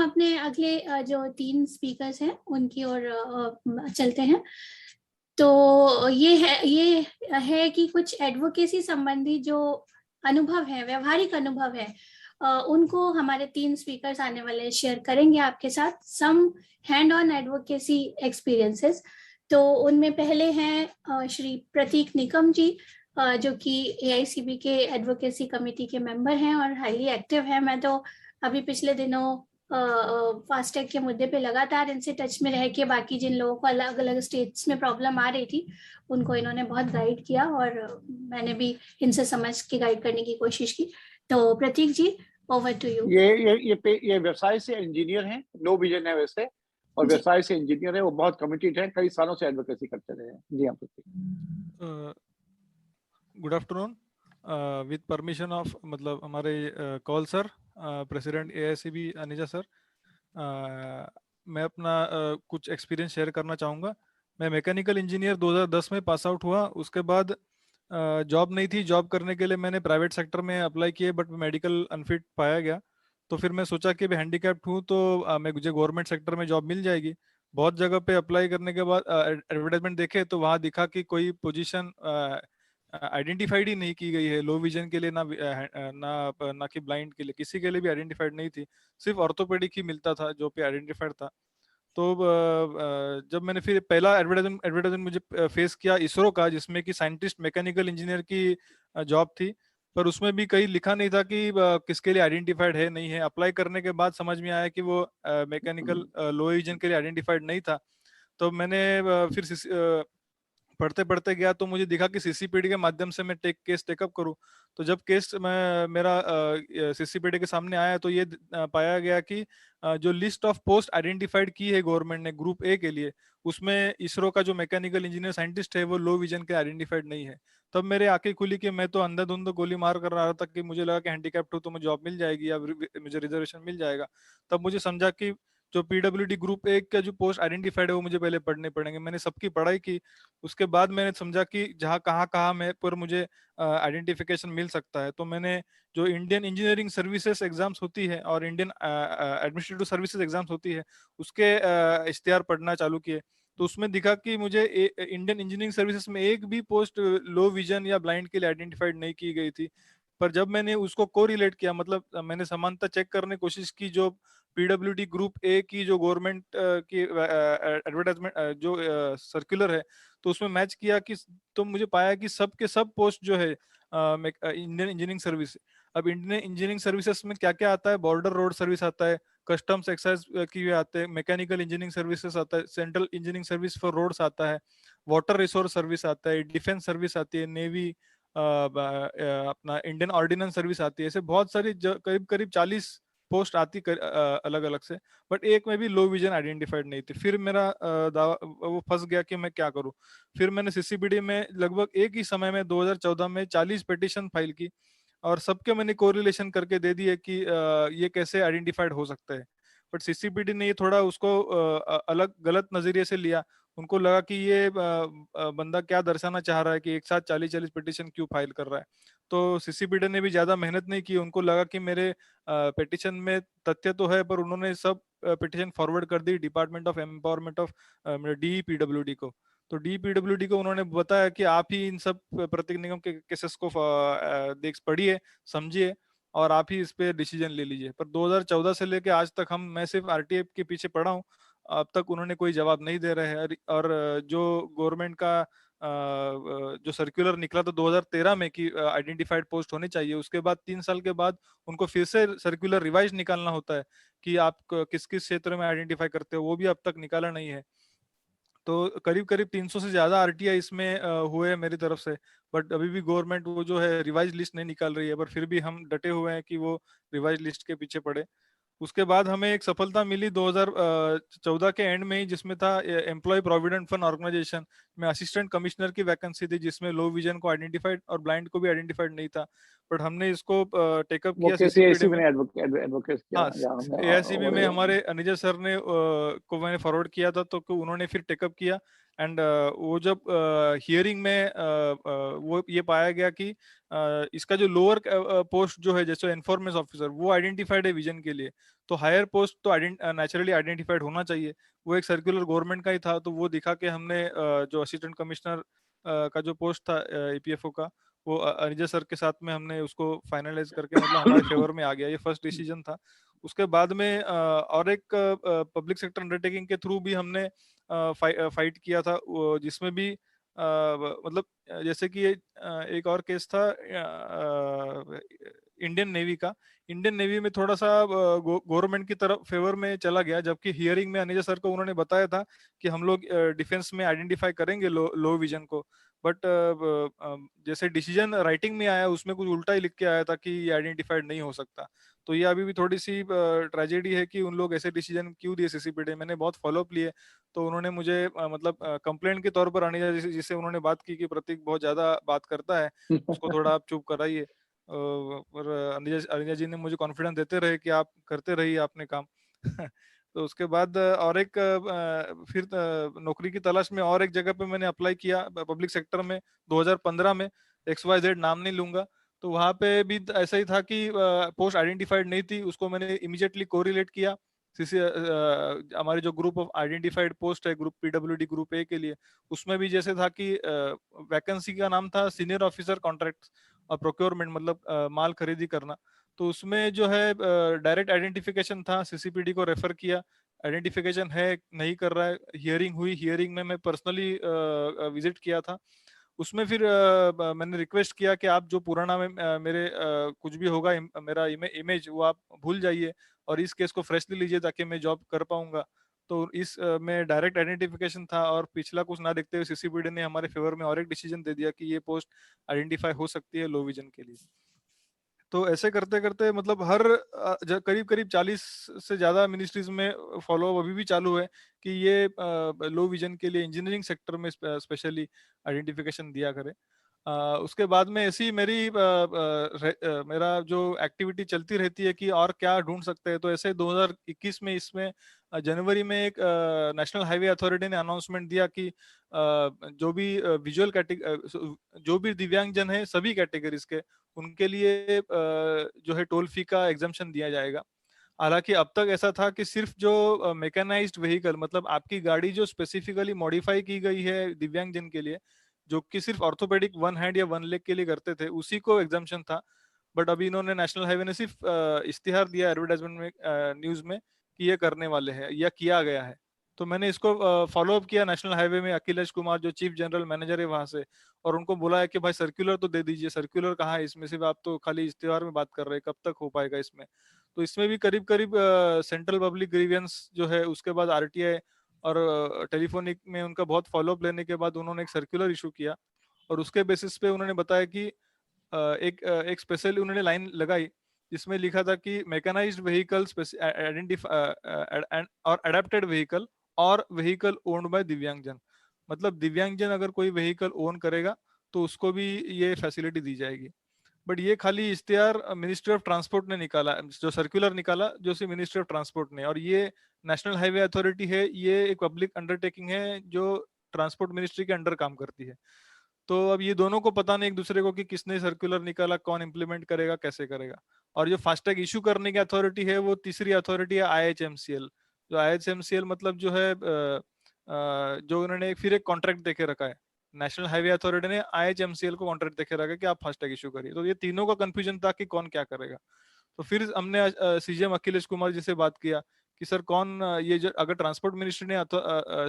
अपने अगले जो 3 स्पीकर्स हैं उनकी ओर चलते हैं। तो ये है कि कुछ एडवोकेसी संबंधी जो अनुभव है, व्यवहारिक अनुभव है, उनको हमारे 3 स्पीकर्स आने वाले शेयर करेंगे आपके साथ सम हैंड ऑन एडवोकेसी एक्सपीरियंसेस। तो उनमें पहले हैं श्री प्रतीक निकम जी, जो कि AICB के एडवोकेसी कमेटी के मेंबर हैं और हाईली एक्टिव हैं। मैं तो अभी पिछले दिनों फास्टैग के मुद्दे पे लगातार इनसे टच में रह के बाकी जिन लोगों को अलग अलग स्टेट्स में प्रॉब्लम आ रही थी उनको इन्होंने बहुत गाइड किया और मैंने भी इनसे समझ के गाइड करने की कोशिश की। तो प्रतीक जी, ओवर टू यू। ये व्यवसाय से इंजीनियर हैं, नो विजन है वैसे, और व्यवसाय से इंजीनियर है, वो बहुत कमिटेड है, कई सालों से एडवोकेसी करते रहे हैं। जी हाँ Pratik. Good afternoon. With permission of मतलब हमारे Kaul sir, president AICB Aneja sir, मैं अपना कुछ एक्सपीरियंस शेयर करना चाहूँगा। मैं मैकेनिकल इंजीनियर 2010 में पास आउट हुआ। उसके बाद जॉब नहीं थी, जॉब करने के लिए मैंने प्राइवेट सेक्टर में अप्लाई किए बट मेडिकल अनफिट पाया गया। तो फिर मैं सोचा कि मैं हैंडीकैप्ड हूँ तो मुझे गवर्नमेंट सेक्टर में जॉब मिल जाएगी। बहुत जगह पे अप्लाई करने के बाद एडवर्टाइजमेंट देखे तो वहाँ दिखा कि कोई पोजीशन आइडेंटिफाइड ही नहीं की गई है लो विजन के लिए, ना कि ब्लाइंड के लिए, किसी के लिए भी आइडेंटिफाइड नहीं थी। सिर्फ ऑर्थोपेडिक ही मिलता था जो पे आइडेंटिफाइड था। तो जब मैंने फिर पहला एडवर्टाइजमेंट मुझे फेस किया इसरो का, जिसमें कि साइंटिस्ट मैकेनिकल इंजीनियर की जॉब थी, पर उसमें भी कहीं लिखा नहीं था कि किसके लिए आइडेंटिफाइड है नहीं है। अप्लाई करने के बाद समझ में आया कि वो मैकेनिकल लो विजन के लिए आइडेंटिफाइड नहीं था। तो मैंने फिर पढ़ते पढ़ते गया तो मुझे दिखा कि CCPD के माध्यम से मैं केस टेकअप करूं। तो जब केस मेरा CCPD के सामने आया तो ये पाया गया कि जो लिस्ट ऑफ पोस्ट आइडेंटिफाइड की है गवर्नमेंट ने ग्रुप A के लिए, उसमें इसरो का जो मैकेनिकल इंजीनियर साइंटिस्ट है वो लो विजन के आइडेंटिफाइड नहीं है। तब मेरे आंखें खुली कि मैं तो अंधाधुंध गोली मार कर रहा था कि मुझे लगा कि हैंडीकैप्ट हूं तो मुझे जॉब मिल जाएगी या मुझे रिजर्वेशन मिल जाएगा। तब मुझे समझा कि जो PWD ग्रुप A का जो पोस्ट आइडेंटिफाइड है वो मुझे पहले पढ़ने पड़ेंगे। मैंने सबकी पढ़ाई की। उसके बाद मैंने समझा कि जहाँ कहाँ मैं पर मुझे आइडेंटिफिकेशन मिल सकता है। तो मैंने जो इंडियन इंजीनियरिंग सर्विसेज एग्जाम्स होती है और इंडियन एडमिनिस्ट्रेटिव सर्विसेज एग्जाम्स होती है उसके इश्तिहार पढ़ना चालू किए। तो उसमें दिखा कि मुझे इंडियन इंजीनियरिंग सर्विसेज में एक भी पोस्ट लो विजन या ब्लाइंड के लिए आइडेंटिफाइड नहीं की गई थी। पर जब मैंने उसको कोरिलेट किया, मतलब मैंने समानता चेक करने की कोशिश की, जो PWD ग्रुप A की जो गवर्नमेंट की एडवर्टाइजमेंट जो सर्कुलर है, तो उसमें मैच किया कि तो मुझे पाया कि सब के सब पोस्ट जो है इंडियन इंजीनियरिंग सर्विस। अब इंडियन इंजीनियरिंग सर्विसेज में क्या क्या आता है? बॉर्डर रोड सर्विस आता है, कस्टम्स एक्साइज की भी आते हैं, मैकेनिकल इंजीनियरिंग सर्विसेज आता है, central engineering service for roads आता है, वाटर रिसोर्स सर्विस आता है, डिफेंस सर्विस आती है, नेवी, अपना इंडियन ऑर्डिनेंस सर्विस आती है। ऐसे बहुत सारी करीब करीब 40 पोस्ट आती अलग अलग से, बट एक में भी लो विजन आइडेंटिफाइड नहीं थी। फिर मेरा वो फंस गया कि मैं क्या करूं। फिर मैंने CCPD में लगभग एक ही समय में 2014 में 40 पिटीशन फाइल की और सबके मैंने कोरिलेशन करके दे दिए कि ये कैसे आइडेंटिफाइड हो सकता है। बट CCPD ने ये थोड़ा उसको अलग गलत नजरिए से लिया। उनको लगा कि ये बंदा क्या दर्शाना चाह रहा है कि एक साथ 40-40 पिटीशन क्यों फाइल कर रहा है। तो CCPD ने भी ज्यादा मेहनत नहीं की। उनको लगा कि मेरे पिटीशन में तथ्य तो है, पर उन्होंने सब पिटीशन फॉरवर्ड कर the department of empowerment of DPWD को। तो DPWD को उन्होंने बताया कि आप ही इन सब प्रतीक निगम के केसेस को देख पढ़िए, समझिए और आप ही इस पे डिसीजन ले लीजिए। पर 2014 से लेके आज तक मैं सिर्फ RTF के पीछे पड़ा हूँ। अब तक उन्होंने कोई जवाब नहीं दे रहे हैं। और जो गवर्नमेंट का जो सर्कुलर निकला था 2013 में कि आइडेंटिफाइड पोस्ट होनी चाहिए, उसके बाद 3 साल के बाद उनको फिर से सर्कुलर रिवाइज निकालना होता है कि आप किस किस क्षेत्र में आइडेंटिफाई करते हो, वो भी अब तक निकाला नहीं है। तो करीब करीब 300 से ज्यादा RTI इसमें हुए मेरी तरफ से। बट अभी भी गवर्नमेंट वो जो है रिवाइज लिस्ट नहीं निकाल रही है, पर फिर भी हम डटे हुए हैं कि वो रिवाइज लिस्ट के पीछे पड़े। उसके बाद हमें एक सफलता मिली 2014 के एंड में ही, जिसमें था एम्प्लॉय प्रोविडेंट फंड ऑर्गेनाइजेशन में असिस्टेंट कमिश्नर की वैकेंसी थी, जिसमें लो विजन को आइडेंटिफाइड और ब्लाइंड को भी आइडेंटिफाइड नहीं था। बट हमने इसको टेकअप किया CCPD में। एडवोकेट किया। हाँ, AICB में हमारे अनिजा सर ने को मैंने फॉरवर्ड किया था, तो उन्होंने फिर टेकअप किया एंड वो जब हियरिंग में वो ये पाया गया कि इसका जो लोअर पोस्ट जो है जैसे इन्फॉर्मेशन ऑफिसर वो आइडेंटिफाइड है विजन के लिए, तो हायर पोस्ट तो नेचुरली आइडेंटिफाइड होना चाहिए। वो एक सर्कुलर गवर्नमेंट का ही था, तो वो दिखा के हमने जो असिस्टेंट कमिश्नर का जो पोस्ट था ईपीएफओ का, वो अनिजा सर के साथ में हमने उसको फाइनलाइज करके मतलब हमारे फेवर में आ गया। ये फर्स्ट डिसीजन था। उसके बाद में और एक पब्लिक सेक्टर अंडरटेकिंग के थ्रू भी हमने फाइट किया था, जिसमें भी मतलब जैसे कि एक और केस था इंडियन नेवी का। इंडियन नेवी में थोड़ा सा गवर्नमेंट की तरफ फेवर में चला गया, जबकि हियरिंग में अनिजा सर को उन्होंने बताया था कि हम लोग डिफेंस में आइडेंटिफाई करेंगे लो विजन को। बट जैसे डिसीजन राइटिंग में आया उसमें कुछ उल्टा ही लिख के आया था कि ये आइडेंटिफाइड नहीं हो सकता। तो ये अभी भी थोड़ी सी ट्रेजेडी है कि उन लोग ऐसे डिसीजन क्यों दिए सीसीपीडी। मैंने बहुत फॉलोअप लिए, तो उन्होंने मुझे मतलब कंप्लेंट के तौर पर अनिजा जिससे उन्होंने बात की कि प्रतीक बहुत ज्यादा बात करता है, उसको थोड़ा आप चुप कराइए। और अनिजा जी ने मुझे कॉन्फिडेंस देते रहे कि आप करते रहिए अपने काम। तो उसके बाद और एक फिर नौकरी की तलाश में और एक जगह पे मैंने अप्लाई किया पब्लिक सेक्टर में 2015 में, XYZ नाम नहीं लूंगा। तो वहां पे भी ऐसा ही था कि पोस्ट आइडेंटिफाइड नहीं थी, उसको मैंने इमीडिएटली कोरिलेट किया सीसी हमारे जो ग्रुप ऑफ आइडेंटिफाइड पोस्ट है ग्रुप पीडब्ल्यूडी ग्रुप ए के लिए, उसमें भी जैसे था कि वैकेंसी का नाम था सीनियर ऑफिसर कॉन्ट्रैक्ट और प्रोक्योरमेंट, मतलब माल खरीदी करना। तो उसमें जो है डायरेक्ट आइडेंटिफिकेशन था, सीसीपीडी को रेफर किया, आइडेंटिफिकेशन है नहीं कर रहा है। हियरिंग हुई, हियरिंग में मैं पर्सनली विजिट किया था। उसमें फिर मैंने रिक्वेस्ट किया कि आप जो पुराना में मेरे कुछ भी होगा मेरा इमेज वो आप भूल जाइए और इस केस को फ्रेशली लीजिए ताकि मैं जॉब कर पाऊंगा। तो इस में डायरेक्ट आइडेंटिफिकेशन था और पिछला कुछ ना देखते हुए सीसीपीडी ने हमारे फेवर में और एक डिसीजन दे दिया कि ये पोस्ट आइडेंटिफाई हो सकती है लो विजन के लिए। तो ऐसे करते करते मतलब हर करीब करीब 40 से ज्यादा मिनिस्ट्रीज में फॉलो अभी भी चालू है कि ये लो विजन के लिए इंजीनियरिंग सेक्टर में स्पेशली आइडेंटिफिकेशन दिया करे। उसके बाद में ऐसी मेरी मेरा जो एक्टिविटी चलती रहती है कि और क्या ढूंढ सकते हैं। तो ऐसे 2021 में इसमें जनवरी में एक नेशनल हाईवे अथॉरिटी ने अनाउंसमेंट दिया कि जो भी विजुअल जो भी दिव्यांगजन है सभी कैटेगरीज के, उनके लिए जो है टोल फी का एग्जम्पशन दिया जाएगा। हालांकि अब तक ऐसा था कि सिर्फ जो मैकेनाइज्ड व्हीकल, मतलब आपकी गाड़ी जो स्पेसिफिकली मॉडिफाई की गई है दिव्यांगजन के लिए, जो कि सिर्फ ऑर्थोपेडिक वन हैंड या वन लेग के लिए करते थे, उसी को एग्जम्पशन था। बट अभी इन्होंने नेशनल हाईवे ने सिर्फ इश्तिहार दिया एडवर्टाइजमेंट में न्यूज में कि ये करने वाले हैं या किया गया है। तो मैंने इसको फॉलो अप किया नेशनल हाईवे में, अखिलेश कुमार जो चीफ जनरल मैनेजर है वहां से, और उनको बोला है कि भाई सर्कुलर तो दे दीजिए। सर्कुलर कहाँ है इसमें, सिर्फ आप तो खाली इश्तिहार में बात कर रहे हैं, कब तक हो पाएगा इसमें। तो इसमें भी करीब करीब सेंट्रल पब्लिक ग्रीवियंस जो है, उसके बाद आरटीआई और टेलीफोनिक में उनका बहुत फॉलोअप लेने के बाद उन्होंने एक सर्कुलर इशू किया। और उसके बेसिस पे उन्होंने बताया कि एक स्पेशल उन्होंने लाइन लगाई जिसमें लिखा था कि मैकेनाइज्ड व्हीकल और अडेप्टेड व्हीकल और व्हीकल ओन्ड बाय दिव्यांगजन। मतलब दिव्यांगजन अगर कोई व्हीकल ओन करेगा तो उसको भी ये फैसिलिटी दी जाएगी। बट ये खाली इश्तिहार मिनिस्ट्री ऑफ ट्रांसपोर्ट ने निकाला, जो सर्कुलर निकाला जो सी मिनिस्ट्री ऑफ ट्रांसपोर्ट ने, और ये नेशनल हाईवे अथॉरिटी है, ये एक पब्लिक अंडरटेकिंग है जो ट्रांसपोर्ट मिनिस्ट्री के अंडर काम करती है। तो अब ये दोनों को पता नहीं एक दूसरे को कि किसने सर्कुलर निकाला, कौन इम्प्लीमेंट करेगा, कैसे करेगा। और जो फास्टैग इशू करने की अथॉरिटी है वो तीसरी अथॉरिटी है IHMCL। जो IHMCL मतलब जो है जो उन्होंने फिर एक कॉन्ट्रैक्ट देके रखा है, नेशनल हाईवे अथॉरिटी ने IHMCL को कॉन्ट्रैक्ट देके रखा है कि आप फास्टैग इशू करिए। तो ये तीनों का कंफ्यूजन था कि कौन क्या करेगा। तो फिर हमने CGM अखिलेश कुमार जी से बात किया कि सर कौन ये जो अगर ट्रांसपोर्ट मिनिस्ट्री ने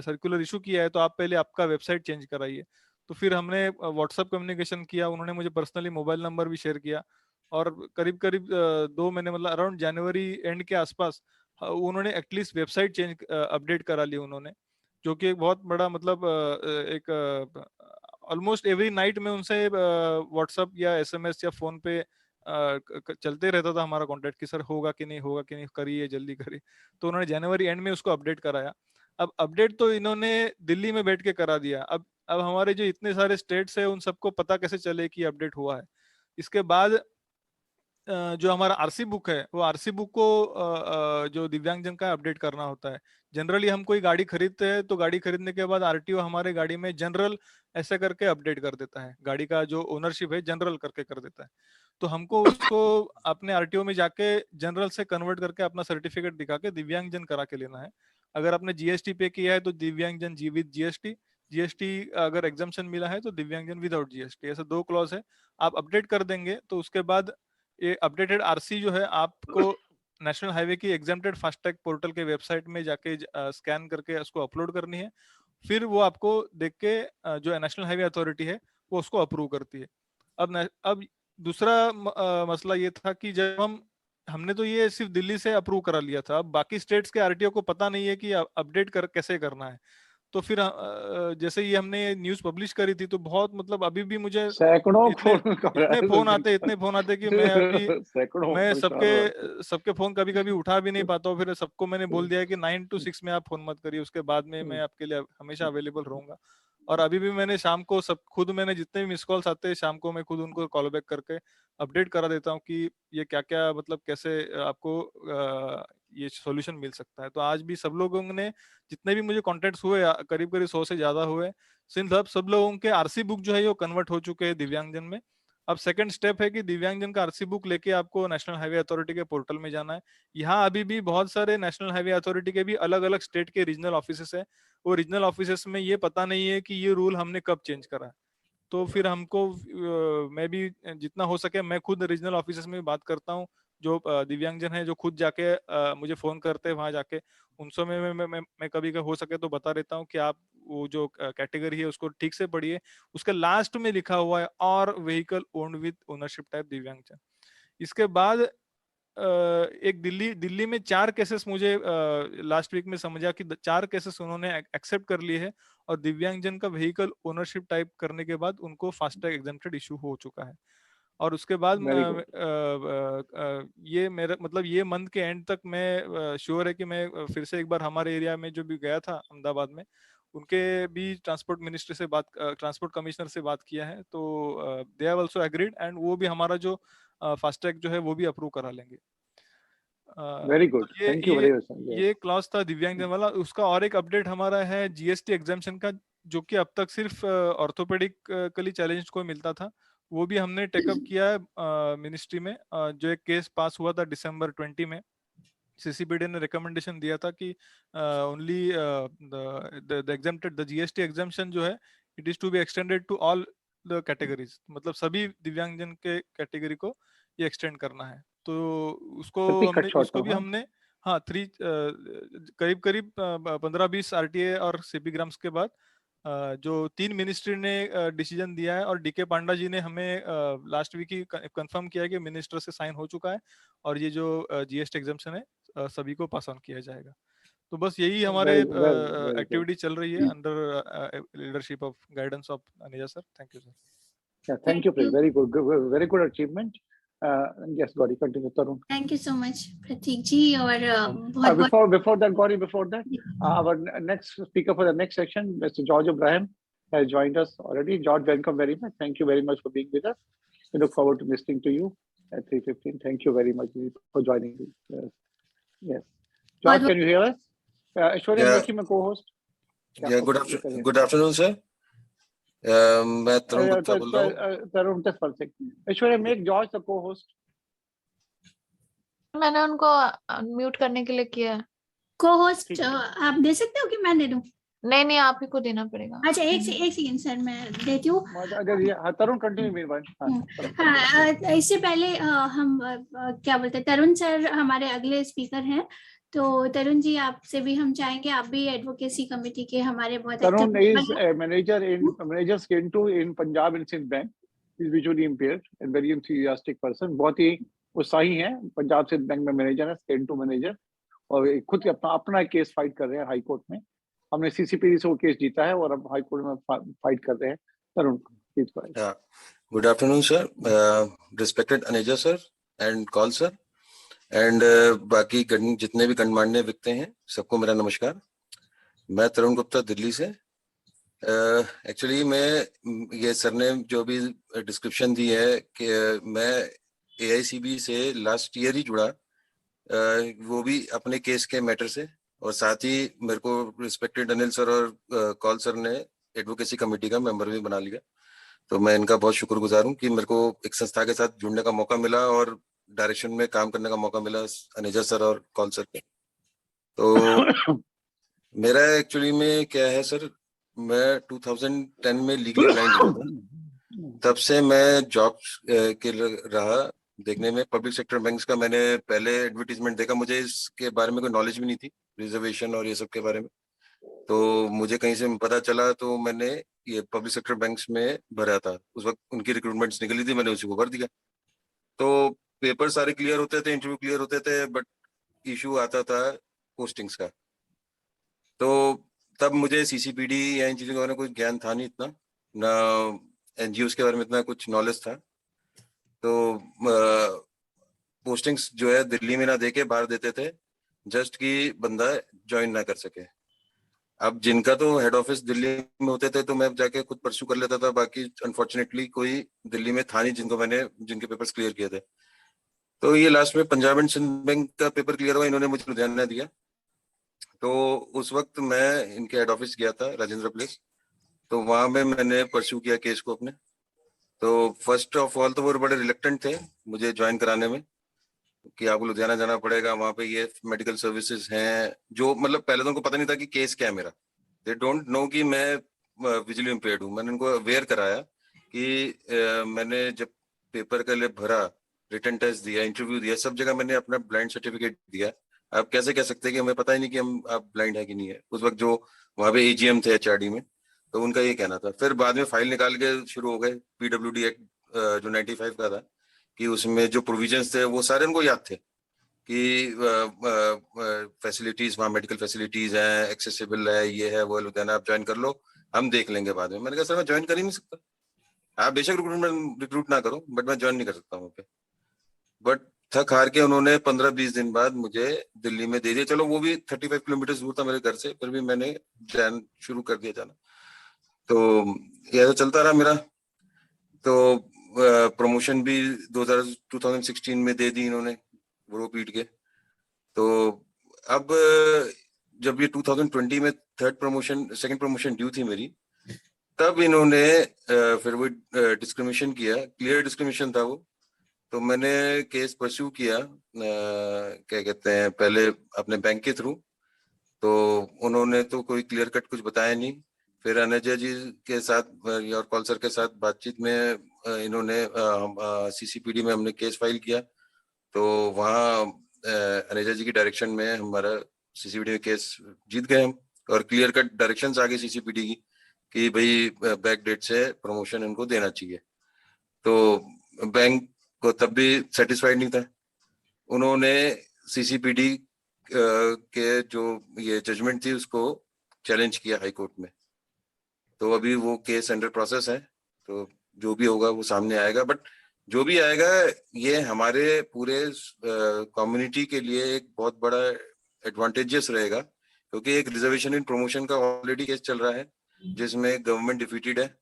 सर्कुलर इशू किया है तो आप पहले आपका वेबसाइट चेंज कराइए। तो फिर हमने व्हाट्सएप कम्युनिकेशन किया, उन्होंने मुझे पर्सनली मोबाइल नंबर भी शेयर किया, और करीब करीब 2 महीने मतलब अराउंड जनवरी एंड के आसपास उन्होंने एटलीस्ट वेबसाइट चेंज अपडेट करा ली उन्होंने, जो कि एक बहुत बड़ा मतलब एक ऑलमोस्ट एवरी नाइट में उनसे व्हाट्सएप या SMS या फोन पे चलते रहता था हमारा कांटेक्ट कि सर होगा कि नहीं, होगा कि नहीं, करिए जल्दी करिए। तो उन्होंने जनवरी एंड में उसको अपडेट कराया। अब अपडेट तो इन्होंने दिल्ली में बैठ के करा दिया। अब हमारे जो इतने सारे स्टेट्स है उन सबको पता कैसे चले कि अपडेट हुआ है। इसके बाद जो हमारा आरसी बुक है वो आरसी बुक को जो दिव्यांगजन का अपडेट करना होता है। जनरली हम कोई गाड़ी खरीदते हैं तो गाड़ी खरीदने के बाद आरटीओ हमारे गाड़ी में जनरल ऐसे करके अपडेट कर देता है, गाड़ी का जो ओनरशिप है जनरल करके कर देता है। तो हमको उसको अपने आरटीओ में जाके जनरल से कन्वर्ट करके अपना सर्टिफिकेट दिखा के दिव्यांगजन करा के लेना है। अगर आपने जीएसटी पे किया है तो दिव्यांगजन जी विद जीएसटी, जीएसटी अगर एग्जाम्पशन मिला है तो दिव्यांगजन विदाउट जीएसटी, ऐसे 2 क्लॉज है। आप अपडेट कर देंगे तो उसके बाद ये अपडेटेड आरसी जो है आपको नेशनल हाईवे की एग्जेम्प्टेड फास्टैग पोर्टल के वेबसाइट में जाके स्कैन करके उसको अपलोड करनी है। फिर वो आपको देख के जो नेशनल हाईवे अथॉरिटी है वो उसको अप्रूव करती है। अब दूसरा मसला ये था कि जब हमने तो ये सिर्फ दिल्ली से अप्रूव करा लिया था, अब बाकी स्टेट्स के आरटीओ को पता नहीं है कि अपडेट कैसे करना है। तो फिर जैसे ही हमने न्यूज पब्लिश करी थी तो बहुत मतलब अभी भी मुझे सैकड़ों इतने फोन आते कि मैं सबके फोन कभी कभी उठा भी नहीं पाता हूँ। फिर सबको मैंने बोल दिया कि 9 to 6 में आप फोन मत करिए, उसके बाद में मैं आपके लिए हमेशा अवेलेबल रहूंगा। और अभी भी मैंने शाम को मैंने जितने भी मिस कॉल्स आते हैं शाम को मैं खुद उनको कॉल बैक करके अपडेट करा देता हूँ कि ये क्या क्या मतलब कैसे आपको ये सॉल्यूशन मिल सकता है। तो आज भी सब लोगों ने जितने भी मुझे कॉन्टेक्ट्स हुए करीब 100 से ज्यादा हुए, सब लोगों के आरसी बुक जो है वो कन्वर्ट हो चुके हैं दिव्यांगजन में। अब सेकंड स्टेप है कि दिव्यांगजन का आरसी बुक लेके आपको नेशनल हाईवे अथॉरिटी के पोर्टल में जाना है। यहाँ अभी भी बहुत सारे नेशनल हाईवे अथॉरिटी के भी अलग अलग स्टेट के रीजनल ऑफिसेस है। वो रीजनल ऑफिसेस में ये पता नहीं है कि ये रूल हमने कब चेंज करा है। तो फिर हमको मैं भी जितना हो सके मैं खुद रीजनल ऑफिसेस में बात करता हूँ। जो दिव्यांगजन है जो खुद जाके मुझे फोन करते हैं वहां जाके उनसे मैं कभी हो सके तो बता देता हूँ कि आप वो जो कैटेगरी है उसको ठीक से पढ़िए। उसके लास्ट में लिखा हुआ है और vehicle owned with ownership type दिव्यांगजन। इसके बाद एक दिल्ली में 4 केसेस मुझे लास्ट वीक में समझा कि 4 केसेस उन्होंने एक्सेप्ट कर लिए है और दिव्यांगजन का व्हीकल ओनरशिप टाइप करने के बाद उनको फास्टैग एग्जेम्प्टेड इशू हो चुका है। और उसके बाद ये मेरा मतलब ये मंथ के एंड तक मैं श्योर है कि मैं फिर से एक बार हमारे एरिया में जो भी गया था अहमदाबाद में उनके भी ट्रांसपोर्ट कमिश्नर से बात किया है। तो they have also agreed and वो भी हमारा जो फास्टैग जो है वो भी अप्रूव करा लेंगे। Very good, thank you very much. ये क्लॉज था दिव्यांगजन वाला। उसका और एक अपडेट हमारा है जीएसटी एग्जाम्पशन का, जो कि अब तक सिर्फ ऑर्थोपेडिकली चैलेंज को मिलता था। वो भी हमने टेकअप किया है मिनिस्ट्री में। जो एक केस पास हुआ था दिसंबर 20 में, सीसीपीडी ने रिकमेंडेशन दिया था कि only the exempted the GST exemption जो है it is to be extended to all the categories, मतलब सभी दिव्यांगजन के कैटेगरी को ये एक्सटेंड करना है। तो उसको भी हमने हाँ करीब 15-20 आरटीए और सीपी ग्राम्स के बाद जो 3 मिनिस्ट्री ने डिसीजन दिया है और डीके पांडा जी ने हमें लास्ट वीक ही कंफर्म किया है कि मिनिस्टर से साइन हो चुका है और ये जो जीएसटी एग्जाम्पशन है सभी को पास ऑन किया जाएगा। तो बस यही हमारे एक्टिविटी चल रही है under leadership of guidance of Aneja sir. Thank you sir. Thank you, very good achievement. Yes, Gauri, continue. Tarun. Thank you so much, Pratik ji. और before that, Gauri, our next speaker for the next section, Mr. George Ibrahim, has joined us already. George, welcome very much. Thank you very much for being with us. We look forward to listening to you at 3:15. Thank you very much for joining us. Yes. George, can you hear us? Aishwarya, make him a co-host. Yeah, good afternoon, sir. मैं तरुण गुप्ता बोल रहा हूँ। तरुण, just one second. Aishwarya, make George the co-host. मैंने उनको mute करने के लिए किया। co-host आप दे सकते हो कि मैं दे दूं? नहीं, आप ही को देना पड़ेगा। अच्छा, एक सेकंड सर, मैं देती हूँ। तरुण कंटिन्यू मीनवाइल। हाँ, इससे पहले हम क्या बोलते हैं, तरुण सर हमारे अगले स्पीकर हैं। तो तरुण जी, आपसे भी हम चाहेंगे, आप भी एडवोकेसी कमेटी के हमारे बहुत तरुण is a manager scale 2 in Punjab and Sindh Bank. He is visually impaired and very enthusiastic person. बहुत ही उत्साही हैं। पंजाब सिंध बैंक में मैनेजर है, स्केल 2 मैनेजर, और खुद अपना केस फाइट कर रहे हैं हाई कोर्ट में। हमने सीसीपीडी से वो केस जीता है और अब हाई कोर्ट में फाइट कर रहे हैं। Tarun, please go ahead. Good afternoon sir, respected Aneja sir and Kaul sir and बाकी जितने भी गणमान्य व्यक्ति हैं सबको मेरा नमस्कार। मैं तरुण गुप्ता दिल्ली से। एक्चुअली मैं ये सर ने जो भी डिस्क्रिप्शन दी है कि मैं AICB से लास्ट ईयर ही जुड़ा, वो भी अपने केस के मैटर से, और साथ ही मेरे को रिस्पेक्टेड अनिल सर और कॉल सर ने एडवोकेसी कमेटी का मेंबर भी बना लिया। तो मैं इनका बहुत शुक्रगुजार हूँ कि मेरे को एक संस्था के साथ जुड़ने का मौका मिला और डायरेक्शन में काम करने का मौका मिला अनेजा सर और कॉल सर के। तो मेरा एक्चुअली में क्या है सर, मैं 2010 में लीगली ब्लाइंड हुआ था। तब से मैं जॉब के रहा देखने में। पब्लिक सेक्टर बैंक्स का मैंने पहले एडवर्टीजमेंट देखा, मुझे इसके बारे में कोई नॉलेज भी नहीं थी, रिजर्वेशन और ये सब के बारे में। तो मुझे कहीं से पता चला तो मैंने ये पब्लिक सेक्टर बैंक्स में भरा था। उस वक्त उनकी रिक्रूटमेंट्स निकली थी, मैंने उसी को भर दिया। तो पेपर सारे क्लियर होते थे, इंटरव्यू क्लियर होते थे, बट इशू आता था पोस्टिंग्स का। तो तब मुझे CCPD या इन चीज़ों के बारे में कुछ ज्ञान था नहीं इतना, ना NGOs के बारे में इतना कुछ नॉलेज था। तो पोस्टिंग्स जो है दिल्ली में ना देके बाहर देते थे, जस्ट कि बंदा ज्वाइन ना कर सके। अब जिनका तो हेड ऑफिस दिल्ली में होते थे तो मैं जाके खुद परस्यू कर लेता था, बाकी अनफॉर्चुनेटली कोई दिल्ली में था नहीं जिनके पेपर्स क्लियर किए थे। तो ये लास्ट में पंजाब एंड सिंध बैंक का पेपर क्लियर हुआ, इन्होंने मुझे लुधियाना दिया। तो उस वक्त मैं इनके हेड ऑफिस गया था, राजेंद्र प्लेस। तो वहां में मैंने परस्यू किया केस को अपने। तो फर्स्ट ऑफ ऑल तो वो बड़े रिलेक्टेंट थे मुझे ज्वाइन कराने में, कि आपको लुधियाना जाना पड़ेगा, वहां पे ये मेडिकल सर्विसेज हैं, जो मतलब पहले तो उनको पता नहीं था कि केस क्या है मेरा। दे डोंट नो कि मैं विजुअली इम्पेयर्ड हूँ। मैंने उनको अवेयर कराया कि मैंने जब पेपर के लिए भरा, रिटन टेस्ट दिया, इंटरव्यू दिया, सब जगह मैंने अपना ब्लाइंड सर्टिफिकेट दिया। आप कैसे कह सकते हैं कि हमें पता ही नहीं कि आप ब्लाइंड है कि नहीं है। उस वक्त जो वहां पे AGM थे HRD में, तो उनका ये कहना था। फिर बाद में फाइल निकाल के शुरू हो गए, PWD एक्ट जो 95 का था, कि उसमें जो प्रोविजंस थे वो सारे उनको याद थे कि फैसिलिटीज, वहाँ मेडिकल फैसिलिटीज हैं, एक्सेसिबल है, ये है वो, लुधियाना आप ज्वाइन कर लो, हम देख लेंगे बाद में। मैंने कहा सर मैं ज्वाइन कर ही नहीं सकता, आप बेशक रिक्रूट ना करो, बट मैं ज्वाइन नहीं कर सकता वहाँ पे। बट थक हार के उन्होंने 15-20 दिन बाद मुझे दिल्ली में दे दिया। चलो वो भी 35 किलोमीटर दूर था मेरे घर से, फिर भी मैंने शुरू कर दिया जाना। तो यह तो चलता रहा मेरा। तो प्रमोशन भी 2016 में दे दी इन्होंने, वो पीट के। तो अब जब ये 2020 में सेकंड प्रमोशन ड्यू थी मेरी, तब इन्होंने फिर वो डिस्क्रिमिनेशन किया, क्लियर डिस्क्रिमिनेशन था वो। तो मैंने केस परस्यू किया, क्या कहते हैं, पहले अपने बैंक के थ्रू। तो उन्होंने तो कोई क्लियर कट कुछ बताया नहीं। फिर अनेजा जी के साथ और कॉल सर के साथ बातचीत में इन्होंने CCPD में हमने केस फाइल किया। तो वहाँ अनेजा जी की डायरेक्शन में हमारा CCPD में केस जीत गए हम, और क्लियर कट डायरेक्शंस आ गई CCPD की कि भाई बैक डेट से प्रमोशन इनको देना चाहिए। तो बैंक को तब भी सेटिस्फाइड नहीं था। उन्होंने CCPD के जो ये जजमेंट थी उसको चैलेंज किया हाई कोर्ट में। तो अभी वो केस अंडर प्रोसेस है, तो जो भी होगा वो सामने आएगा। बट जो भी आएगा ये हमारे पूरे कम्युनिटी के लिए एक बहुत बड़ा एडवांटेजियस रहेगा, क्योंकि एक रिजर्वेशन इन प्रमोशन का ऑलरेडी केस चल रहा है जिसमें गवर्नमेंट डिफीटेड है।